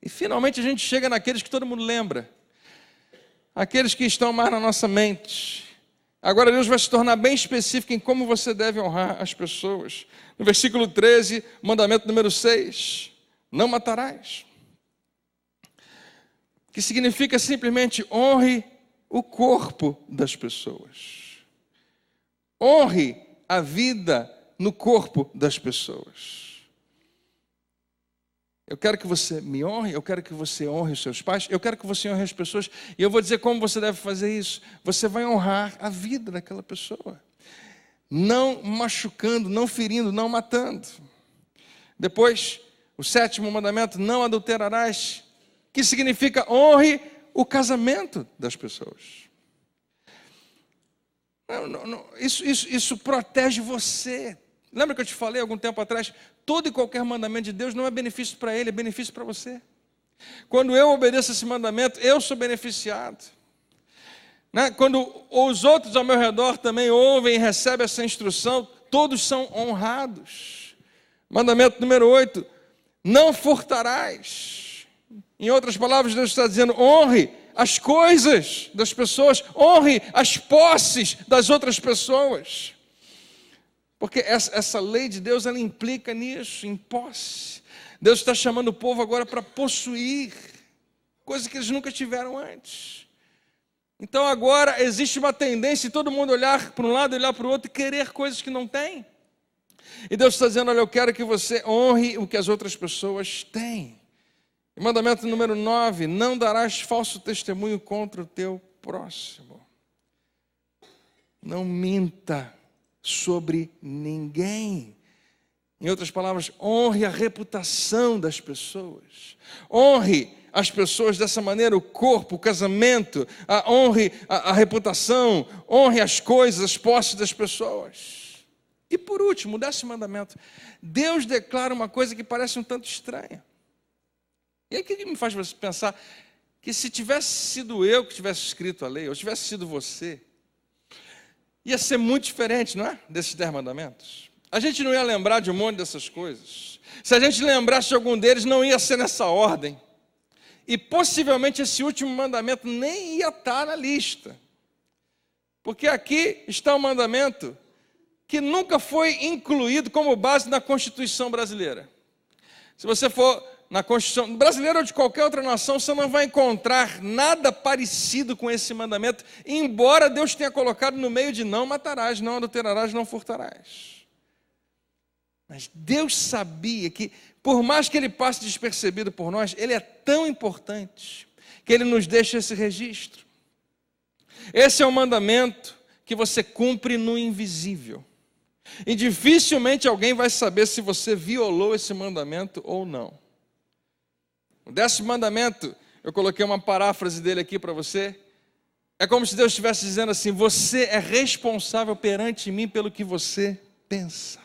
E finalmente a gente chega naqueles que todo mundo lembra. aqueles que estão mais na nossa mente. Agora Deus vai se tornar bem específico em como você deve honrar as pessoas. No versículo 13, mandamento número 6, não matarás. Que significa simplesmente honre o corpo das pessoas. Honre a vida no corpo das pessoas. Eu quero que você me honre, eu quero que você honre os seus pais, eu quero que você honre as pessoas, e eu vou dizer como você deve fazer isso. Você vai honrar a vida daquela pessoa, não machucando, não ferindo, não matando. Depois, o 7º mandamento, não adulterarás, que significa honre o casamento das pessoas. Isso protege você. Lembra que eu te falei algum tempo atrás? Todo e qualquer mandamento de Deus não é benefício para ele, é benefício para você. Quando eu obedeço esse mandamento, eu sou beneficiado. Quando os outros ao meu redor também ouvem e recebem essa instrução, todos são honrados. Mandamento número 8, não furtarás. Em outras palavras, Deus está dizendo, honre as coisas das pessoas, honre as posses das outras pessoas. Porque essa lei de Deus, ela implica nisso, em posse. Deus está chamando o povo agora para possuir coisas que eles nunca tiveram antes. Então agora existe uma tendência de todo mundo olhar para um lado, olhar para o outro e querer coisas que não tem. E Deus está dizendo, olha, eu quero que você honre o que as outras pessoas têm. E mandamento número 9, não darás falso testemunho contra o teu próximo. Não minta sobre ninguém. Em outras palavras, honre a reputação das pessoas. Honre as pessoas dessa maneira, o corpo, o casamento, honre a reputação, honre as coisas, as posses das pessoas. E por último, o 10º mandamento. Deus declara uma coisa que parece um tanto estranha. E aí o que me faz pensar que se tivesse sido eu que tivesse escrito a lei, ou tivesse sido você, ia ser muito diferente, não é? Desses 10 mandamentos. A gente não ia lembrar de um monte dessas coisas. Se a gente lembrasse de algum deles, não ia ser nessa ordem. E possivelmente esse último mandamento nem ia estar na lista. Porque aqui está um mandamento que nunca foi incluído como base na Constituição brasileira. Se você for na Constituição brasileira ou de qualquer outra nação, você não vai encontrar nada parecido com esse mandamento, embora Deus tenha colocado no meio de não matarás, não adulterarás, não furtarás. Mas Deus sabia que, por mais que ele passe despercebido por nós, ele é tão importante que ele nos deixa esse registro. Esse é o mandamento que você cumpre no invisível. E dificilmente alguém vai saber se você violou esse mandamento ou não. O 10º mandamento, eu coloquei uma paráfrase dele aqui para você. É como se Deus estivesse dizendo assim, você é responsável perante mim pelo que você pensa.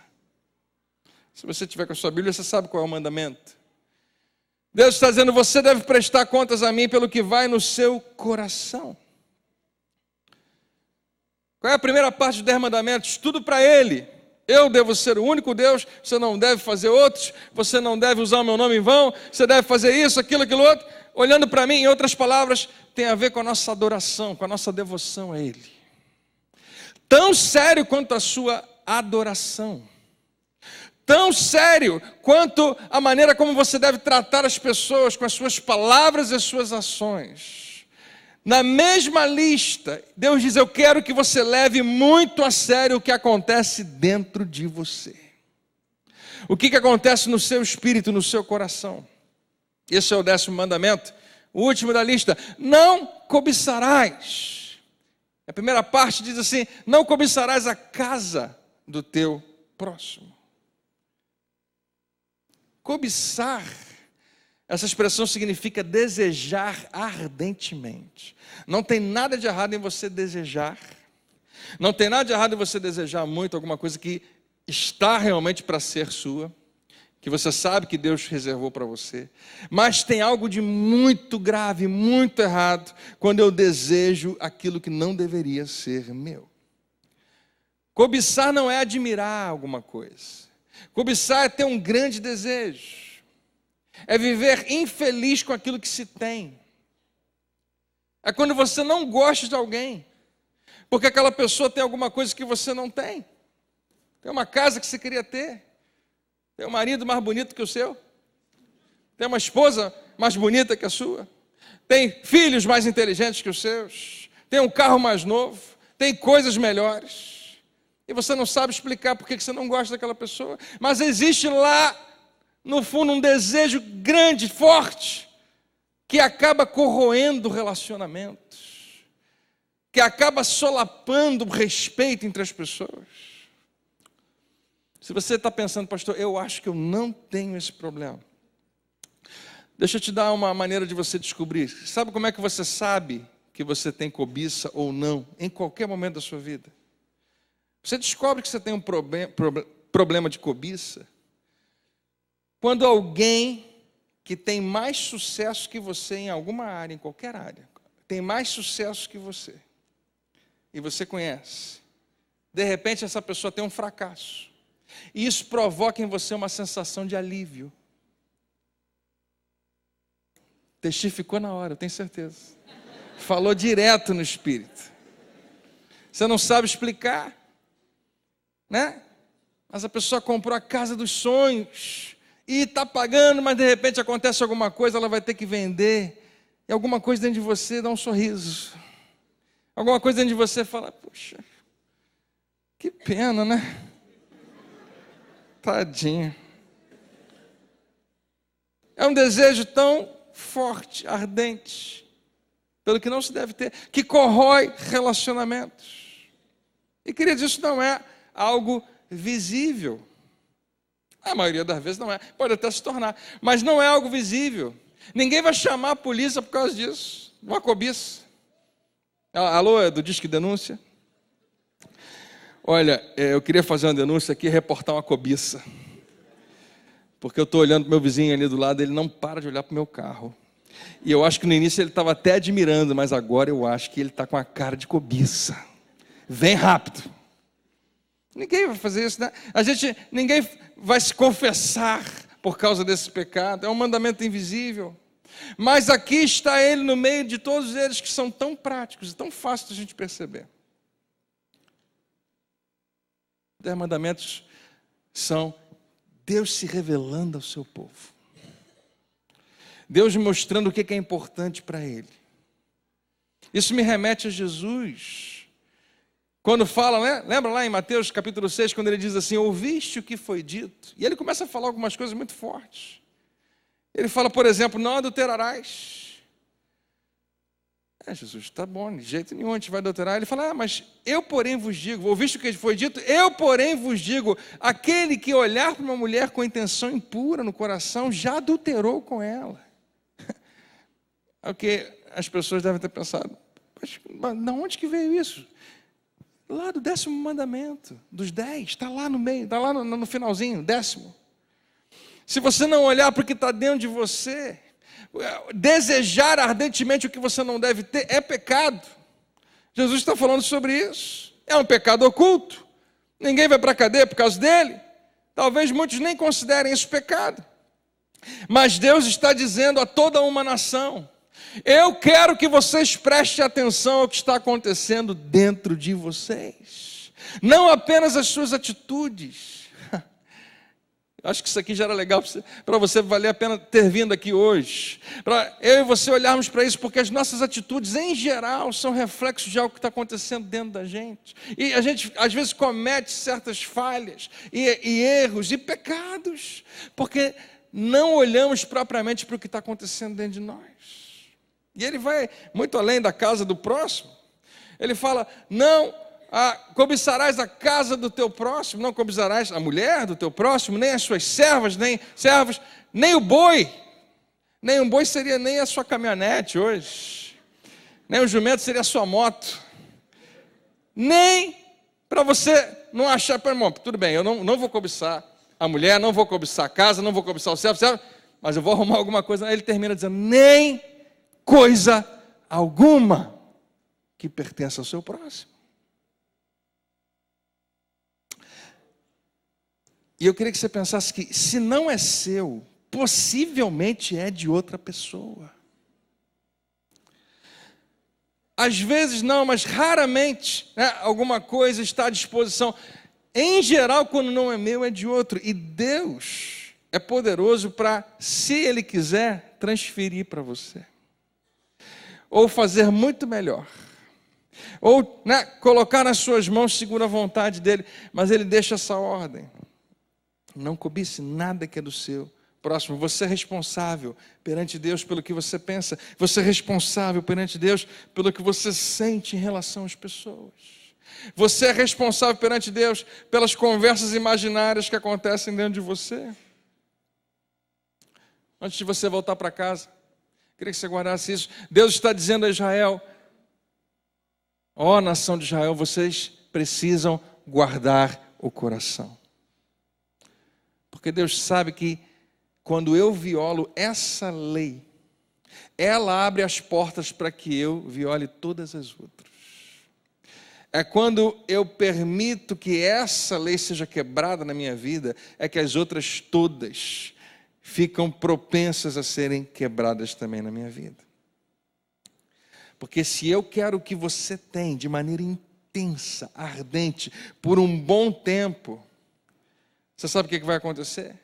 Se você tiver com a sua Bíblia, você sabe qual é o mandamento. Deus está dizendo, você deve prestar contas a mim pelo que vai no seu coração. Qual é a primeira parte dos 10 mandamentos? Tudo para Ele. Eu devo ser o único Deus, você não deve fazer outros, você não deve usar o meu nome em vão, você deve fazer isso, aquilo outro. Olhando para mim, em outras palavras, tem a ver com a nossa adoração, com a nossa devoção a Ele. Tão sério quanto a sua adoração. Tão sério quanto a maneira como você deve tratar as pessoas com as suas palavras e as suas ações. Na mesma lista, Deus diz, eu quero que você leve muito a sério o que acontece dentro de você. O que acontece no seu espírito, no seu coração. Esse é o 10º mandamento, o último da lista. Não cobiçarás. A primeira parte diz assim, não cobiçarás a casa do teu próximo. Cobiçar, essa expressão significa desejar ardentemente. Não tem nada de errado em você desejar. Não tem nada de errado em você desejar muito alguma coisa que está realmente para ser sua, que você sabe que Deus reservou para você. Mas tem algo de muito grave, muito errado, quando eu desejo aquilo que não deveria ser meu. Cobiçar não é admirar alguma coisa. Cobiçar é ter um grande desejo. É viver infeliz com aquilo que se tem. É quando você não gosta de alguém, porque aquela pessoa tem alguma coisa que você não tem. Tem uma casa que você queria ter, tem um marido mais bonito que o seu, tem uma esposa mais bonita que a sua, tem filhos mais inteligentes que os seus, tem um carro mais novo, tem coisas melhores, e você não sabe explicar por que você não gosta daquela pessoa, mas existe lá, no fundo, um desejo grande, forte, que acaba corroendo relacionamentos, que acaba solapando o respeito entre as pessoas. Se você está pensando, pastor, eu acho que eu não tenho esse problema. Deixa eu te dar uma maneira de você descobrir. Sabe como é que você sabe que você tem cobiça ou não, em qualquer momento da sua vida? Você descobre que você tem um problema de cobiça quando alguém que tem mais sucesso que você em alguma área, em qualquer área, tem mais sucesso que você, e você conhece, de repente essa pessoa tem um fracasso, e isso provoca em você uma sensação de alívio. Testificou na hora, eu tenho certeza. Falou direto no espírito. Você não sabe explicar, né? Mas a pessoa comprou a casa dos sonhos e está pagando, mas de repente acontece alguma coisa, ela vai ter que vender, e alguma coisa dentro de você dá um sorriso. Alguma coisa dentro de você fala, puxa, que pena, né? Tadinha. É um desejo tão forte, ardente, pelo que não se deve ter, que corrói relacionamentos. E, queridos, isso não é algo visível. A maioria das vezes não é, pode até se tornar, mas não é algo visível. Ninguém vai chamar a polícia por causa disso, uma cobiça. Alô, é do Disque Denúncia? Olha, eu queria fazer uma denúncia aqui, reportar uma cobiça. Porque eu estou olhando para o meu vizinho ali do lado, ele não para de olhar para o meu carro. E eu acho que no início ele estava até admirando, mas agora eu acho que ele está com a cara de cobiça. Vem rápido. Ninguém vai fazer isso, né? Ninguém vai se confessar por causa desse pecado. É um mandamento invisível. Mas aqui está ele no meio de todos eles que são tão práticos e tão fáceis de a gente perceber. Os 10 mandamentos são Deus se revelando ao seu povo. Deus mostrando o que é importante para ele. Isso me remete a Jesus. Quando fala, né? Lembra lá em Mateus capítulo 6, quando ele diz assim, ouviste o que foi dito? E ele começa a falar algumas coisas muito fortes. Ele fala, por exemplo, não adulterarás. Jesus, tá bom, de jeito nenhum a gente vai adulterar. Ele fala, mas eu porém vos digo, ouviste o que foi dito? Eu porém vos digo, aquele que olhar para uma mulher com intenção impura no coração, já adulterou com ela. É o que as pessoas devem ter pensado, mas de onde que veio isso? Lá do 10º mandamento, dos 10, está lá no meio, está lá no finalzinho, 10º. Se você não olhar para o que está dentro de você, desejar ardentemente o que você não deve ter é pecado. Jesus está falando sobre isso. É um pecado oculto. Ninguém vai para a cadeia por causa dele. Talvez muitos nem considerem isso pecado. Mas Deus está dizendo a toda uma nação, eu quero que vocês prestem atenção ao que está acontecendo dentro de vocês. Não apenas as suas atitudes. Acho que isso aqui já era legal para você, valer a pena ter vindo aqui hoje. Para eu e você olharmos para isso, porque as nossas atitudes, em geral, são reflexos de algo que está acontecendo dentro da gente. E a gente, às vezes, comete certas falhas, e erros, e pecados, porque não olhamos propriamente para o que está acontecendo dentro de nós. E ele vai muito além da casa do próximo. Ele fala, não cobiçarás a casa do teu próximo, não cobiçarás a mulher do teu próximo, nem as suas servas, nem servos, nem o boi. Nem um boi seria nem a sua caminhonete hoje. Nem o jumento seria a sua moto. Nem para você não achar, irmão, tudo bem, eu não vou cobiçar a mulher, não vou cobiçar a casa, não vou cobiçar o servo, mas eu vou arrumar alguma coisa. Aí ele termina dizendo, nem coisa alguma que pertence ao seu próximo. E eu queria que você pensasse que, se não é seu, possivelmente é de outra pessoa. Às vezes não, mas raramente, né, alguma coisa está à disposição. Em geral, quando não é meu, é de outro. E Deus é poderoso para, se Ele quiser, transferir para você. Ou fazer muito melhor. Ou, né, colocar nas suas mãos segundo a vontade dEle. Mas Ele deixa essa ordem. Não cobice nada que é do seu próximo. Você é responsável perante Deus pelo que você pensa. Você é responsável perante Deus pelo que você sente em relação às pessoas. Você é responsável perante Deus pelas conversas imaginárias que acontecem dentro de você. Antes de você voltar para casa, queria que você guardasse isso. Deus está dizendo a Israel: ó nação de Israel, vocês precisam guardar o coração. Porque Deus sabe que quando eu violo essa lei, ela abre as portas para que eu viole todas as outras. É quando eu permito que essa lei seja quebrada na minha vida, é que as outras todas ficam propensas a serem quebradas também na minha vida. Porque se eu quero o que você tem de maneira intensa, ardente, por um bom tempo, você sabe o que vai acontecer?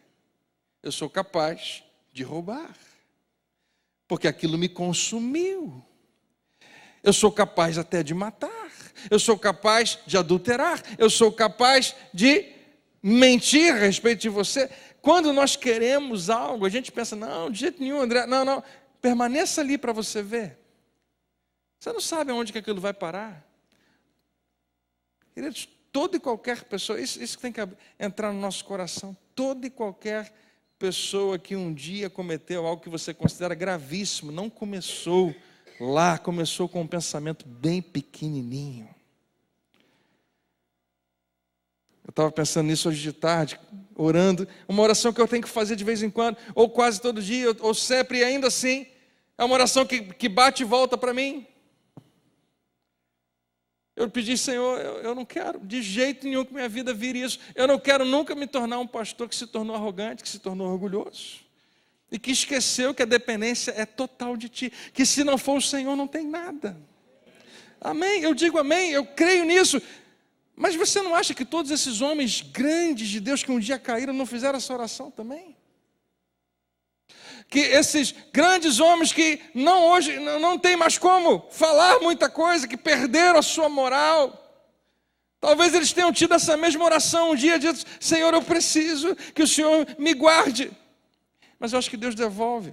Eu sou capaz de roubar, porque aquilo me consumiu. Eu sou capaz até de matar. Eu sou capaz de adulterar. Eu sou capaz de mentir a respeito de você. Quando nós queremos algo, a gente pensa: não, de jeito nenhum, André. Não, permaneça ali para você ver. Você não sabe aonde que aquilo vai parar. Queridos, toda e qualquer pessoa, isso tem que entrar no nosso coração. Toda e qualquer pessoa que um dia cometeu algo que você considera gravíssimo, não começou lá, começou com um pensamento bem pequenininho. Eu estava pensando nisso hoje de tarde, orando, uma oração que eu tenho que fazer de vez em quando, ou quase todo dia, ou sempre, e ainda assim, é uma oração que bate e volta para mim. Eu pedi: Senhor, eu não quero de jeito nenhum que minha vida vire isso. Eu não quero nunca me tornar um pastor que se tornou arrogante, que se tornou orgulhoso. E que esqueceu que a dependência é total de Ti. Que se não for o Senhor, não tem nada. Amém? Eu digo amém, eu creio nisso. Mas você não acha que todos esses homens grandes de Deus que um dia caíram não fizeram essa oração também? Que esses grandes homens que hoje não tem mais como falar muita coisa, que perderam a sua moral, talvez eles tenham tido essa mesma oração um dia, dito: Senhor, eu preciso que o Senhor me guarde. Mas eu acho que Deus devolve.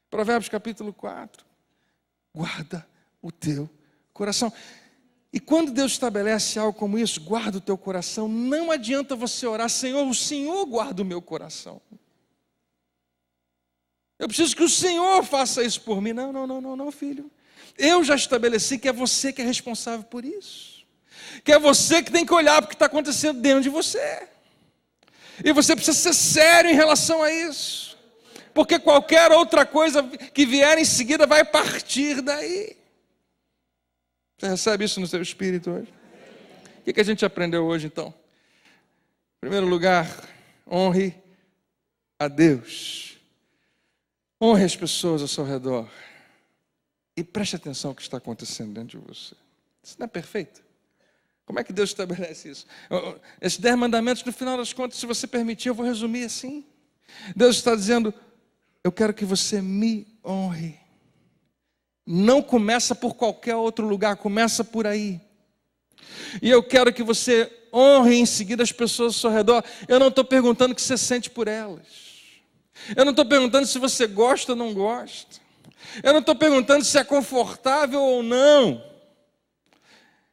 Provérbios capítulo 4. Guarda o teu coração. E quando Deus estabelece algo como isso, guarda o teu coração, não adianta você orar: Senhor, o Senhor guarda o meu coração. Eu preciso que o Senhor faça isso por mim. Não, filho. Eu já estabeleci que é você que é responsável por isso. Que é você que tem que olhar para o que está acontecendo dentro de você. E você precisa ser sério em relação a isso. Porque qualquer outra coisa que vier em seguida vai partir daí. Você recebe isso no seu espírito hoje? O que a gente aprendeu hoje então? Em primeiro lugar, honre a Deus. Honre as pessoas ao seu redor. E preste atenção ao que está acontecendo dentro de você. Isso não é perfeito? Como é que Deus estabelece isso? Esses 10 mandamentos, no final das contas, se você permitir, eu vou resumir assim. Deus está dizendo: eu quero que você me honre. Não começa por qualquer outro lugar, começa por aí. E eu quero que você honre em seguida as pessoas ao seu redor. Eu não estou perguntando o que você sente por elas. Eu não estou perguntando se você gosta ou não gosta. Eu não estou perguntando se é confortável ou não.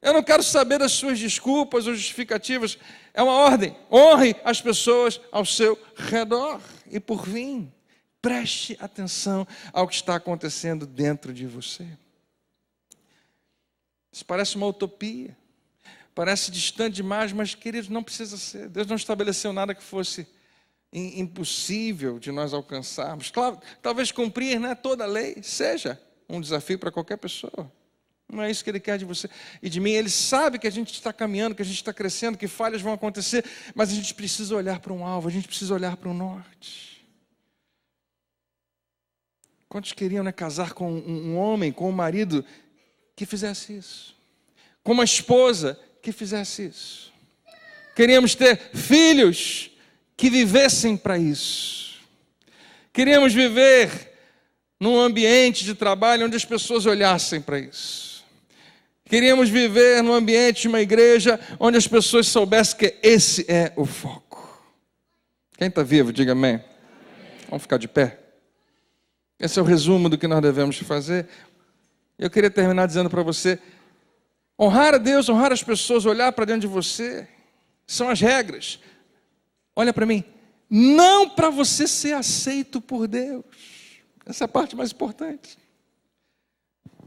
Eu não quero saber das suas desculpas ou justificativas. É uma ordem: honre as pessoas ao seu redor. E por fim, preste atenção ao que está acontecendo dentro de você. Isso parece uma utopia, parece distante demais, mas, queridos, não precisa ser. Deus não estabeleceu nada que fosse impossível de nós alcançarmos. Claro, talvez cumprir, né, toda a lei seja um desafio para qualquer pessoa. Não é isso que Ele quer de você e de mim. Ele sabe que a gente está caminhando, que a gente está crescendo, que falhas vão acontecer, mas a gente precisa olhar para um alvo, a gente precisa olhar para o norte. Quantos queriam, né, casar com um homem, com um marido que fizesse isso. Com uma esposa que fizesse isso. Queríamos ter filhos que vivessem para isso. Queríamos viver num ambiente de trabalho onde as pessoas olhassem para isso. Queríamos viver num ambiente de uma igreja onde as pessoas soubessem que esse é o foco. Quem está vivo, diga amém. Vamos ficar de pé? Esse é o resumo do que nós devemos fazer. Eu queria terminar dizendo para você, honrar a Deus, honrar as pessoas, olhar para dentro de você, são as regras. Olha para mim, não para você ser aceito por Deus. Essa é a parte mais importante.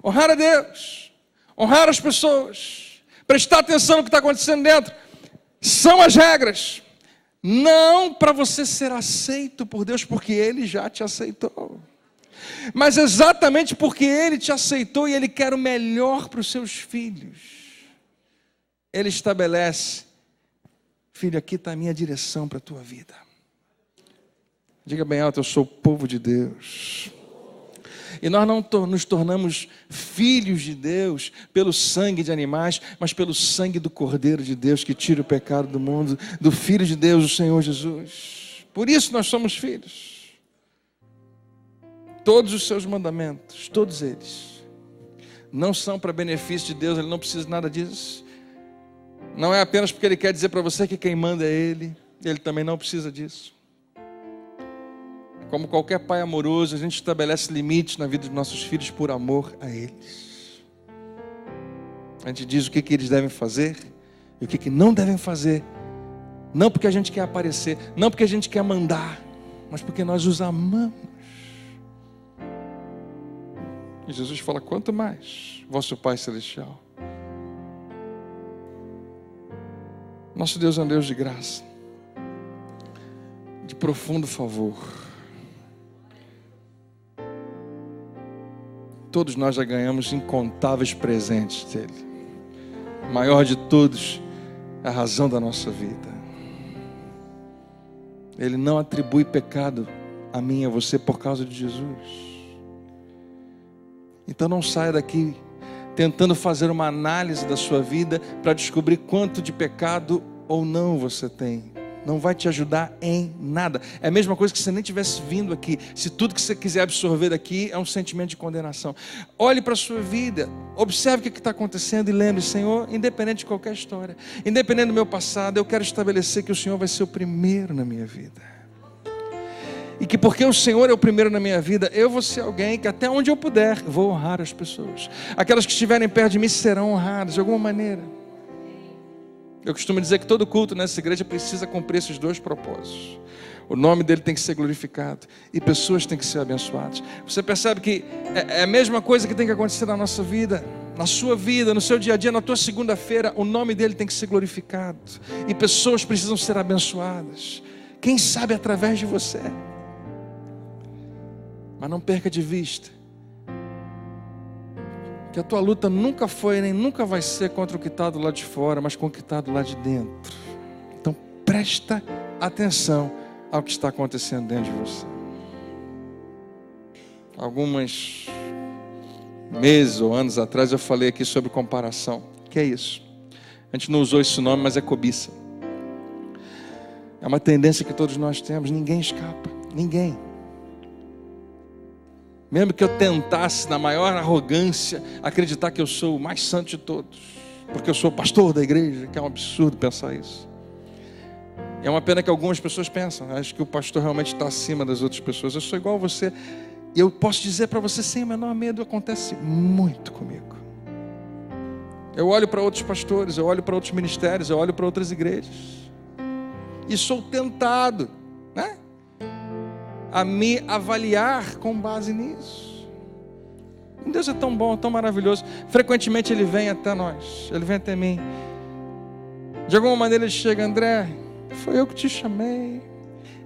Honrar a Deus, honrar as pessoas, prestar atenção no que está acontecendo dentro, são as regras. Não para você ser aceito por Deus, porque Ele já te aceitou. Mas exatamente porque Ele te aceitou e Ele quer o melhor para os seus filhos. Ele estabelece, filho, aqui está a minha direção para a tua vida. Diga bem alto, eu sou o povo de Deus. E nós não nos tornamos filhos de Deus pelo sangue de animais, mas pelo sangue do Cordeiro de Deus que tira o pecado do mundo, do Filho de Deus, o Senhor Jesus. Por isso nós somos filhos. Todos os seus mandamentos, todos eles, não são para benefício de Deus, Ele não precisa de nada disso. Não é apenas porque Ele quer dizer para você que quem manda é Ele, Ele também não precisa disso. Como qualquer pai amoroso, a gente estabelece limites na vida dos nossos filhos por amor a eles. A gente diz o que eles devem fazer e o que não devem fazer. Não porque a gente quer aparecer, não porque a gente quer mandar, mas porque nós os amamos. E Jesus fala, quanto mais, vosso Pai Celestial. Nosso Deus é um Deus de graça, de profundo favor. Todos nós já ganhamos incontáveis presentes dele. O maior de todos é a razão da nossa vida. Ele não atribui pecado a mim e a você por causa de Jesus. Então não saia daqui tentando fazer uma análise da sua vida para descobrir quanto de pecado ou não você tem. Não vai te ajudar em nada. É a mesma coisa que se você nem tivesse vindo aqui. Se tudo que você quiser absorver daqui é um sentimento de condenação. Olhe para a sua vida, observe o que está acontecendo e lembre, Senhor, independente de qualquer história, independente do meu passado, eu quero estabelecer que o Senhor vai ser o primeiro na minha vida. E que porque o Senhor é o primeiro na minha vida, eu vou ser alguém que até onde eu puder, vou honrar as pessoas. Aquelas que estiverem perto de mim serão honradas de alguma maneira. Eu costumo dizer que todo culto nessa igreja precisa cumprir esses dois propósitos. O nome dele tem que ser glorificado e pessoas têm que ser abençoadas. Você percebe que é a mesma coisa que tem que acontecer na nossa vida, na sua vida, no seu dia a dia, na tua segunda-feira. O nome dele tem que ser glorificado e pessoas precisam ser abençoadas. Quem sabe através de você. Mas não perca de vista que a tua luta nunca foi nem nunca vai ser contra o que está do lado de fora, mas com o que está do lado de dentro. Então presta atenção ao que está acontecendo dentro de você. Alguns meses ou anos atrás eu falei aqui sobre comparação. O que é isso? A gente não usou esse nome, mas é cobiça. É uma tendência que todos nós temos, ninguém escapa, ninguém. Mesmo que eu tentasse, na maior arrogância, acreditar que eu sou o mais santo de todos, porque eu sou o pastor da igreja, que é um absurdo pensar isso. É uma pena que algumas pessoas pensam, acho que o pastor realmente está acima das outras pessoas. Eu sou igual a você, e eu posso dizer para você sem o menor medo, acontece muito comigo. Eu olho para outros pastores, eu olho para outros ministérios, eu olho para outras igrejas, e sou tentado, né, a me avaliar com base nisso. Deus é tão bom, tão maravilhoso. Frequentemente Ele vem até nós, Ele vem até mim. De alguma maneira Ele chega, André, foi eu que te chamei,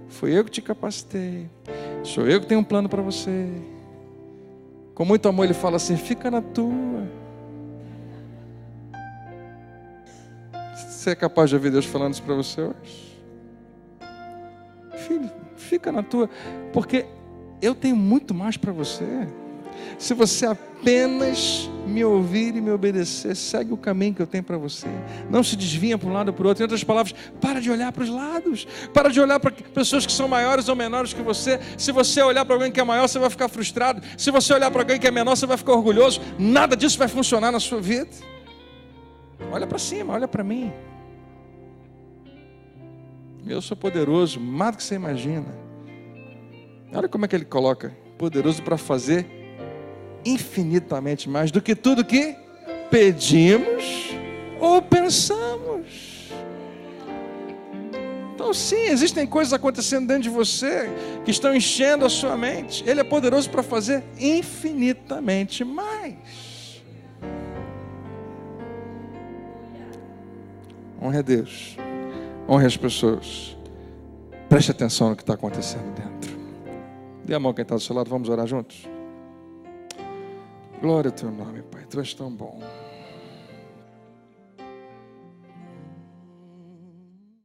foi eu que te capacitei, sou eu que tenho um plano para você. Com muito amor Ele fala assim, fica na tua. Você é capaz de ouvir Deus falando isso para você hoje? Filho, fica na tua, porque eu tenho muito mais para você. Se você apenas me ouvir e me obedecer, segue o caminho que eu tenho para você. Não se desvia para um lado ou para o outro. Em outras palavras, para de olhar para os lados. Para de olhar para pessoas que são maiores ou menores que você. Se você olhar para alguém que é maior, você vai ficar frustrado. Se você olhar para alguém que é menor, você vai ficar orgulhoso. Nada disso vai funcionar na sua vida. Olha para cima, olha para mim. Eu sou poderoso, mais do que você imagina. Olha como é que ele coloca. Poderoso para fazer infinitamente mais do que tudo que pedimos ou pensamos. Então sim, existem coisas acontecendo dentro de você que estão enchendo a sua mente. Ele é poderoso para fazer infinitamente mais. Honre a Deus, honre as pessoas, preste atenção no que está acontecendo dentro. Dê a mão quem está do seu lado, vamos orar juntos? Glória ao teu nome, Pai, tu és tão bom.